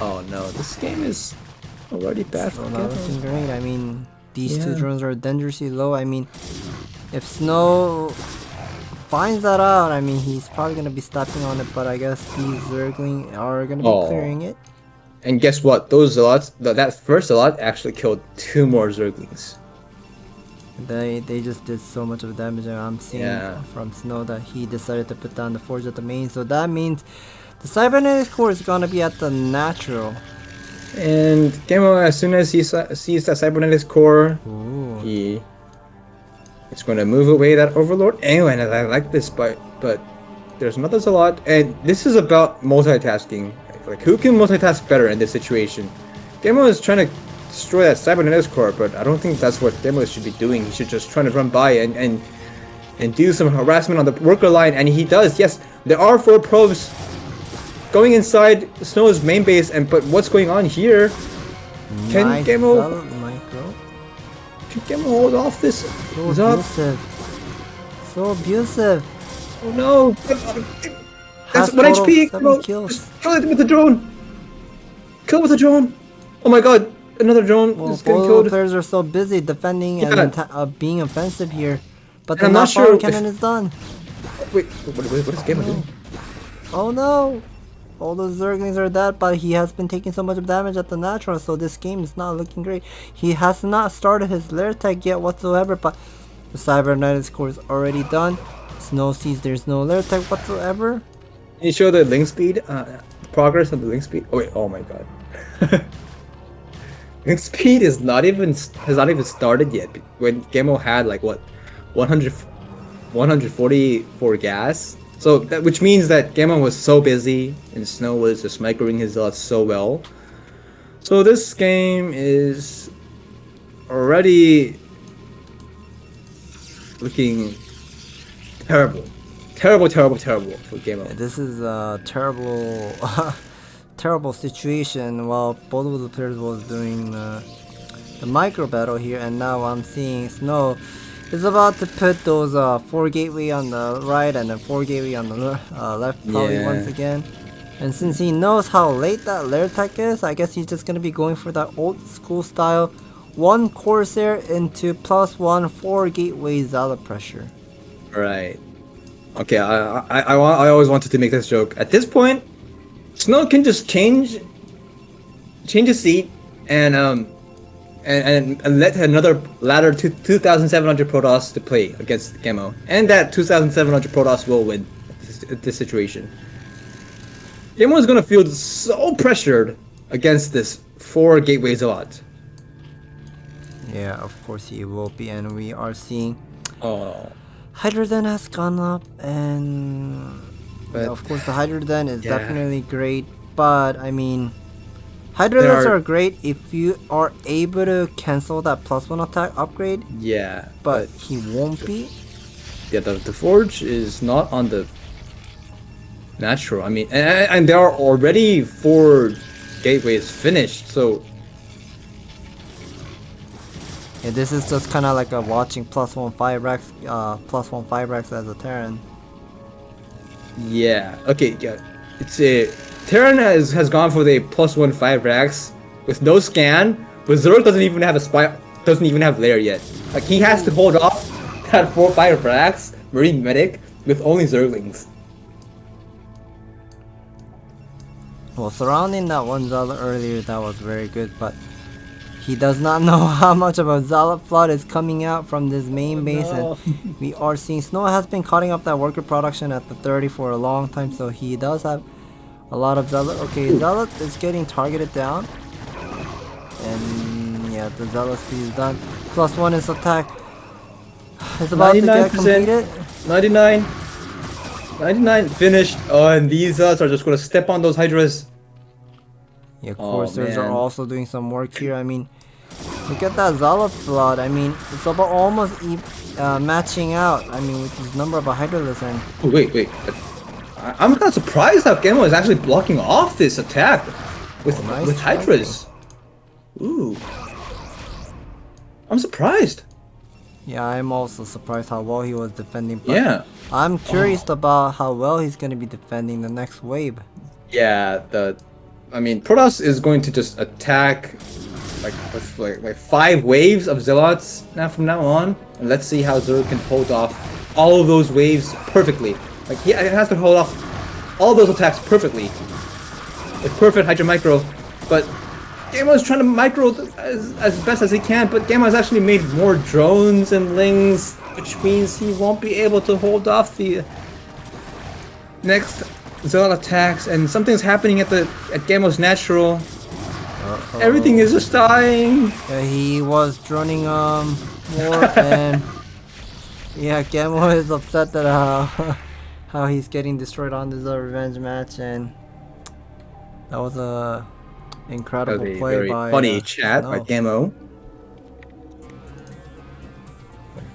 B: Oh no, this game is already bad for
A: not looking great. I mean, these 2 drones are dangerously low. I mean, if Snow finds that out, I mean, he's probably gonna be stepping on it, but I guess these zerglings are gonna be clearing it.
B: And guess what? Those zealots, that first zealot actually killed 2 more zerglings.
A: They just did so much of damage, and I'm seeing from Snow that he decided to put down the forge at the main, so that means the cybernetic core is gonna be at the natural.
B: And ggaemo, as soon as he sees that cybernetic core, it's going to move away that overlord. Anyway, and I like this, but there's another zealot, and this is about multitasking. Like, who can multitask better in this situation? ggaemo is trying to destroy that cybernetic core, but I don't think that's what ggaemo should be doing. He should just try to run by and do some harassment on the worker line, and he does. Yes, there are 4 probes going inside Snow's main base, but what's going on here? Can ggaemo hold off this?
A: So abusive.
B: Oh no! That's 1 HP!
A: Kills.
B: Just kill it with the drone! Kill with a drone. Oh my god, another drone is getting
A: both
B: killed.
A: players are so busy defending and being offensive here, but the
B: I'm not sure
A: cannon is done.
B: Wait, what is Gaemo doing?
A: Oh no! All those Zerglings are dead, but he has been taking so much damage at the natural, so this game is not looking great. He has not started his lair tech yet whatsoever, but the Cybernetic core is already done. Snow sees there's no lair tech whatsoever.
B: Can you show the link speed? Progress on the link speed? Oh wait, oh my god. Link speed has not even started yet. When Gaemo had like what, 140 for gas. So that, which means that Gaemo was so busy and Snow was just microing his zealots so well. So this game is already looking terrible. Terrible for Gaemo.
A: This is a terrible terrible situation. While both of the players was doing the micro battle here, and now I'm seeing Snow is about to put those 4 gateway on the right and then 4 gateway on the left probably once again. And since he knows how late that lair tech is, I guess he's just gonna be going for that old school style 1 Corsair into +1 4 gateway zealot pressure.
B: Right. Okay, I always wanted to make this joke. At this point, Snow can just change his seat and let another ladder to 2,700 Protoss to play against Gaemo, and that 2,700 Protoss will win this situation. Gaemo is gonna feel so pressured against this 4 gateways a lot.
A: Yeah, of course he will be, and we are seeing.
B: Oh.
A: Hydrogen has gone up, and of course the Hydrogen is definitely great, but I mean, Hydrogens are great if you are able to cancel that +1 attack upgrade.
B: Yeah,
A: but he won't be.
B: Yeah, the Forge is not on the natural. I mean, and there are already 4 gateways finished, so.
A: Yeah, this is just kind of like a watching +1 5 racks as a Terran.
B: Yeah. Okay. Yeah. It's a Terran has gone for the +1 5 racks with no scan, but Zerg doesn't even have a spy. Doesn't even have lair yet. Like he has to hold off that 4-5 racks Marine Medic with only Zerglings.
A: Well, surrounding that one Zealot earlier, that was very good, but he does not know how much of a Zealot flood is coming out from this main base, and we are seeing Snow has been cutting up that worker production at the 30 for a long time, so he does have a lot of Zealot. Okay, Zealot is getting targeted down, and yeah, the Zealot speed is done. +1 is attack. It's about to get completed.
B: 99 finished. Oh, and these are just gonna step on those Hydras.
A: Yeah, Corsairs are also doing some work here. I mean, look at that Zealot flood. I mean, it's about almost matching out. I mean, with this number of Hydralisks and.
B: Oh, wait. I'm kind of surprised how Gaemo is actually blocking off this attack with Hydras. Ooh, I'm surprised.
A: Yeah, I'm also surprised how well he was defending. But
B: yeah,
A: I'm curious about how well he's going to be defending the next wave.
B: Yeah, I mean, Protoss is going to just attack with 5 waves of Zealots from now on, and let's see how Zerg can hold off all of those waves perfectly. Like he has to hold off all those attacks perfectly with perfect Hydra Micro, but Gaemo is trying to micro as best as he can, but Gaemo has actually made more drones and lings, which means he won't be able to hold off the next Zealot attacks, and something's happening at Gaemo's natural. Everything is just dying.
A: He was droning more, and yeah, Gaemo is upset that how he's getting destroyed on this revenge match, and that was a incredible play
B: very
A: by
B: funny chat by Gaemo.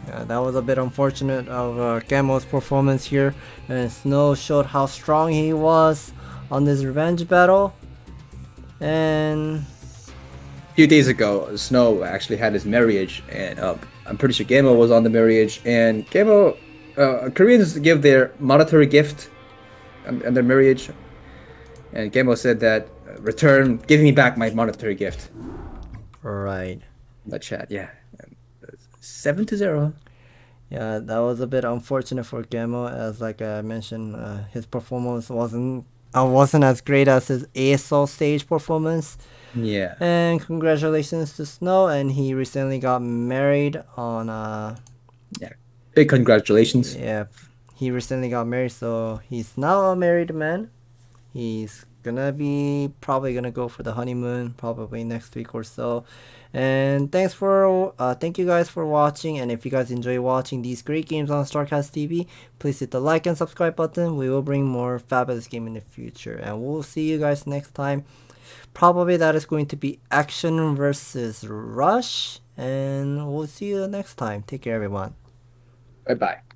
A: Yeah, that was a bit unfortunate of Gaemo's performance here, and Snow showed how strong he was on this revenge battle. And
B: a few days ago, Snow actually had his marriage, and I'm pretty sure Gaemo was on the marriage, and Gaemo, Koreans give their monetary gift on their marriage, and Gaemo said that give me back my monetary gift.
A: Right.
B: That chat, yeah. 7-0.
A: Yeah, that was a bit unfortunate for ggaemo, as like I mentioned, his performance wasn't as great as his ASL stage performance.
B: Yeah.
A: And congratulations to Snow, and he recently got married on
B: Yeah. Big congratulations.
A: Yeah, he recently got married, so he's now a married man. He's probably gonna go for the honeymoon probably next week or so. And thank you guys for watching. And if you guys enjoy watching these great games on StarCast TV, please hit the like and subscribe button. We will bring more fabulous game in the future, and we'll see you guys next time. Probably that is going to be Action versus Rush, and we'll see you next time. Take care, everyone.
B: Bye bye.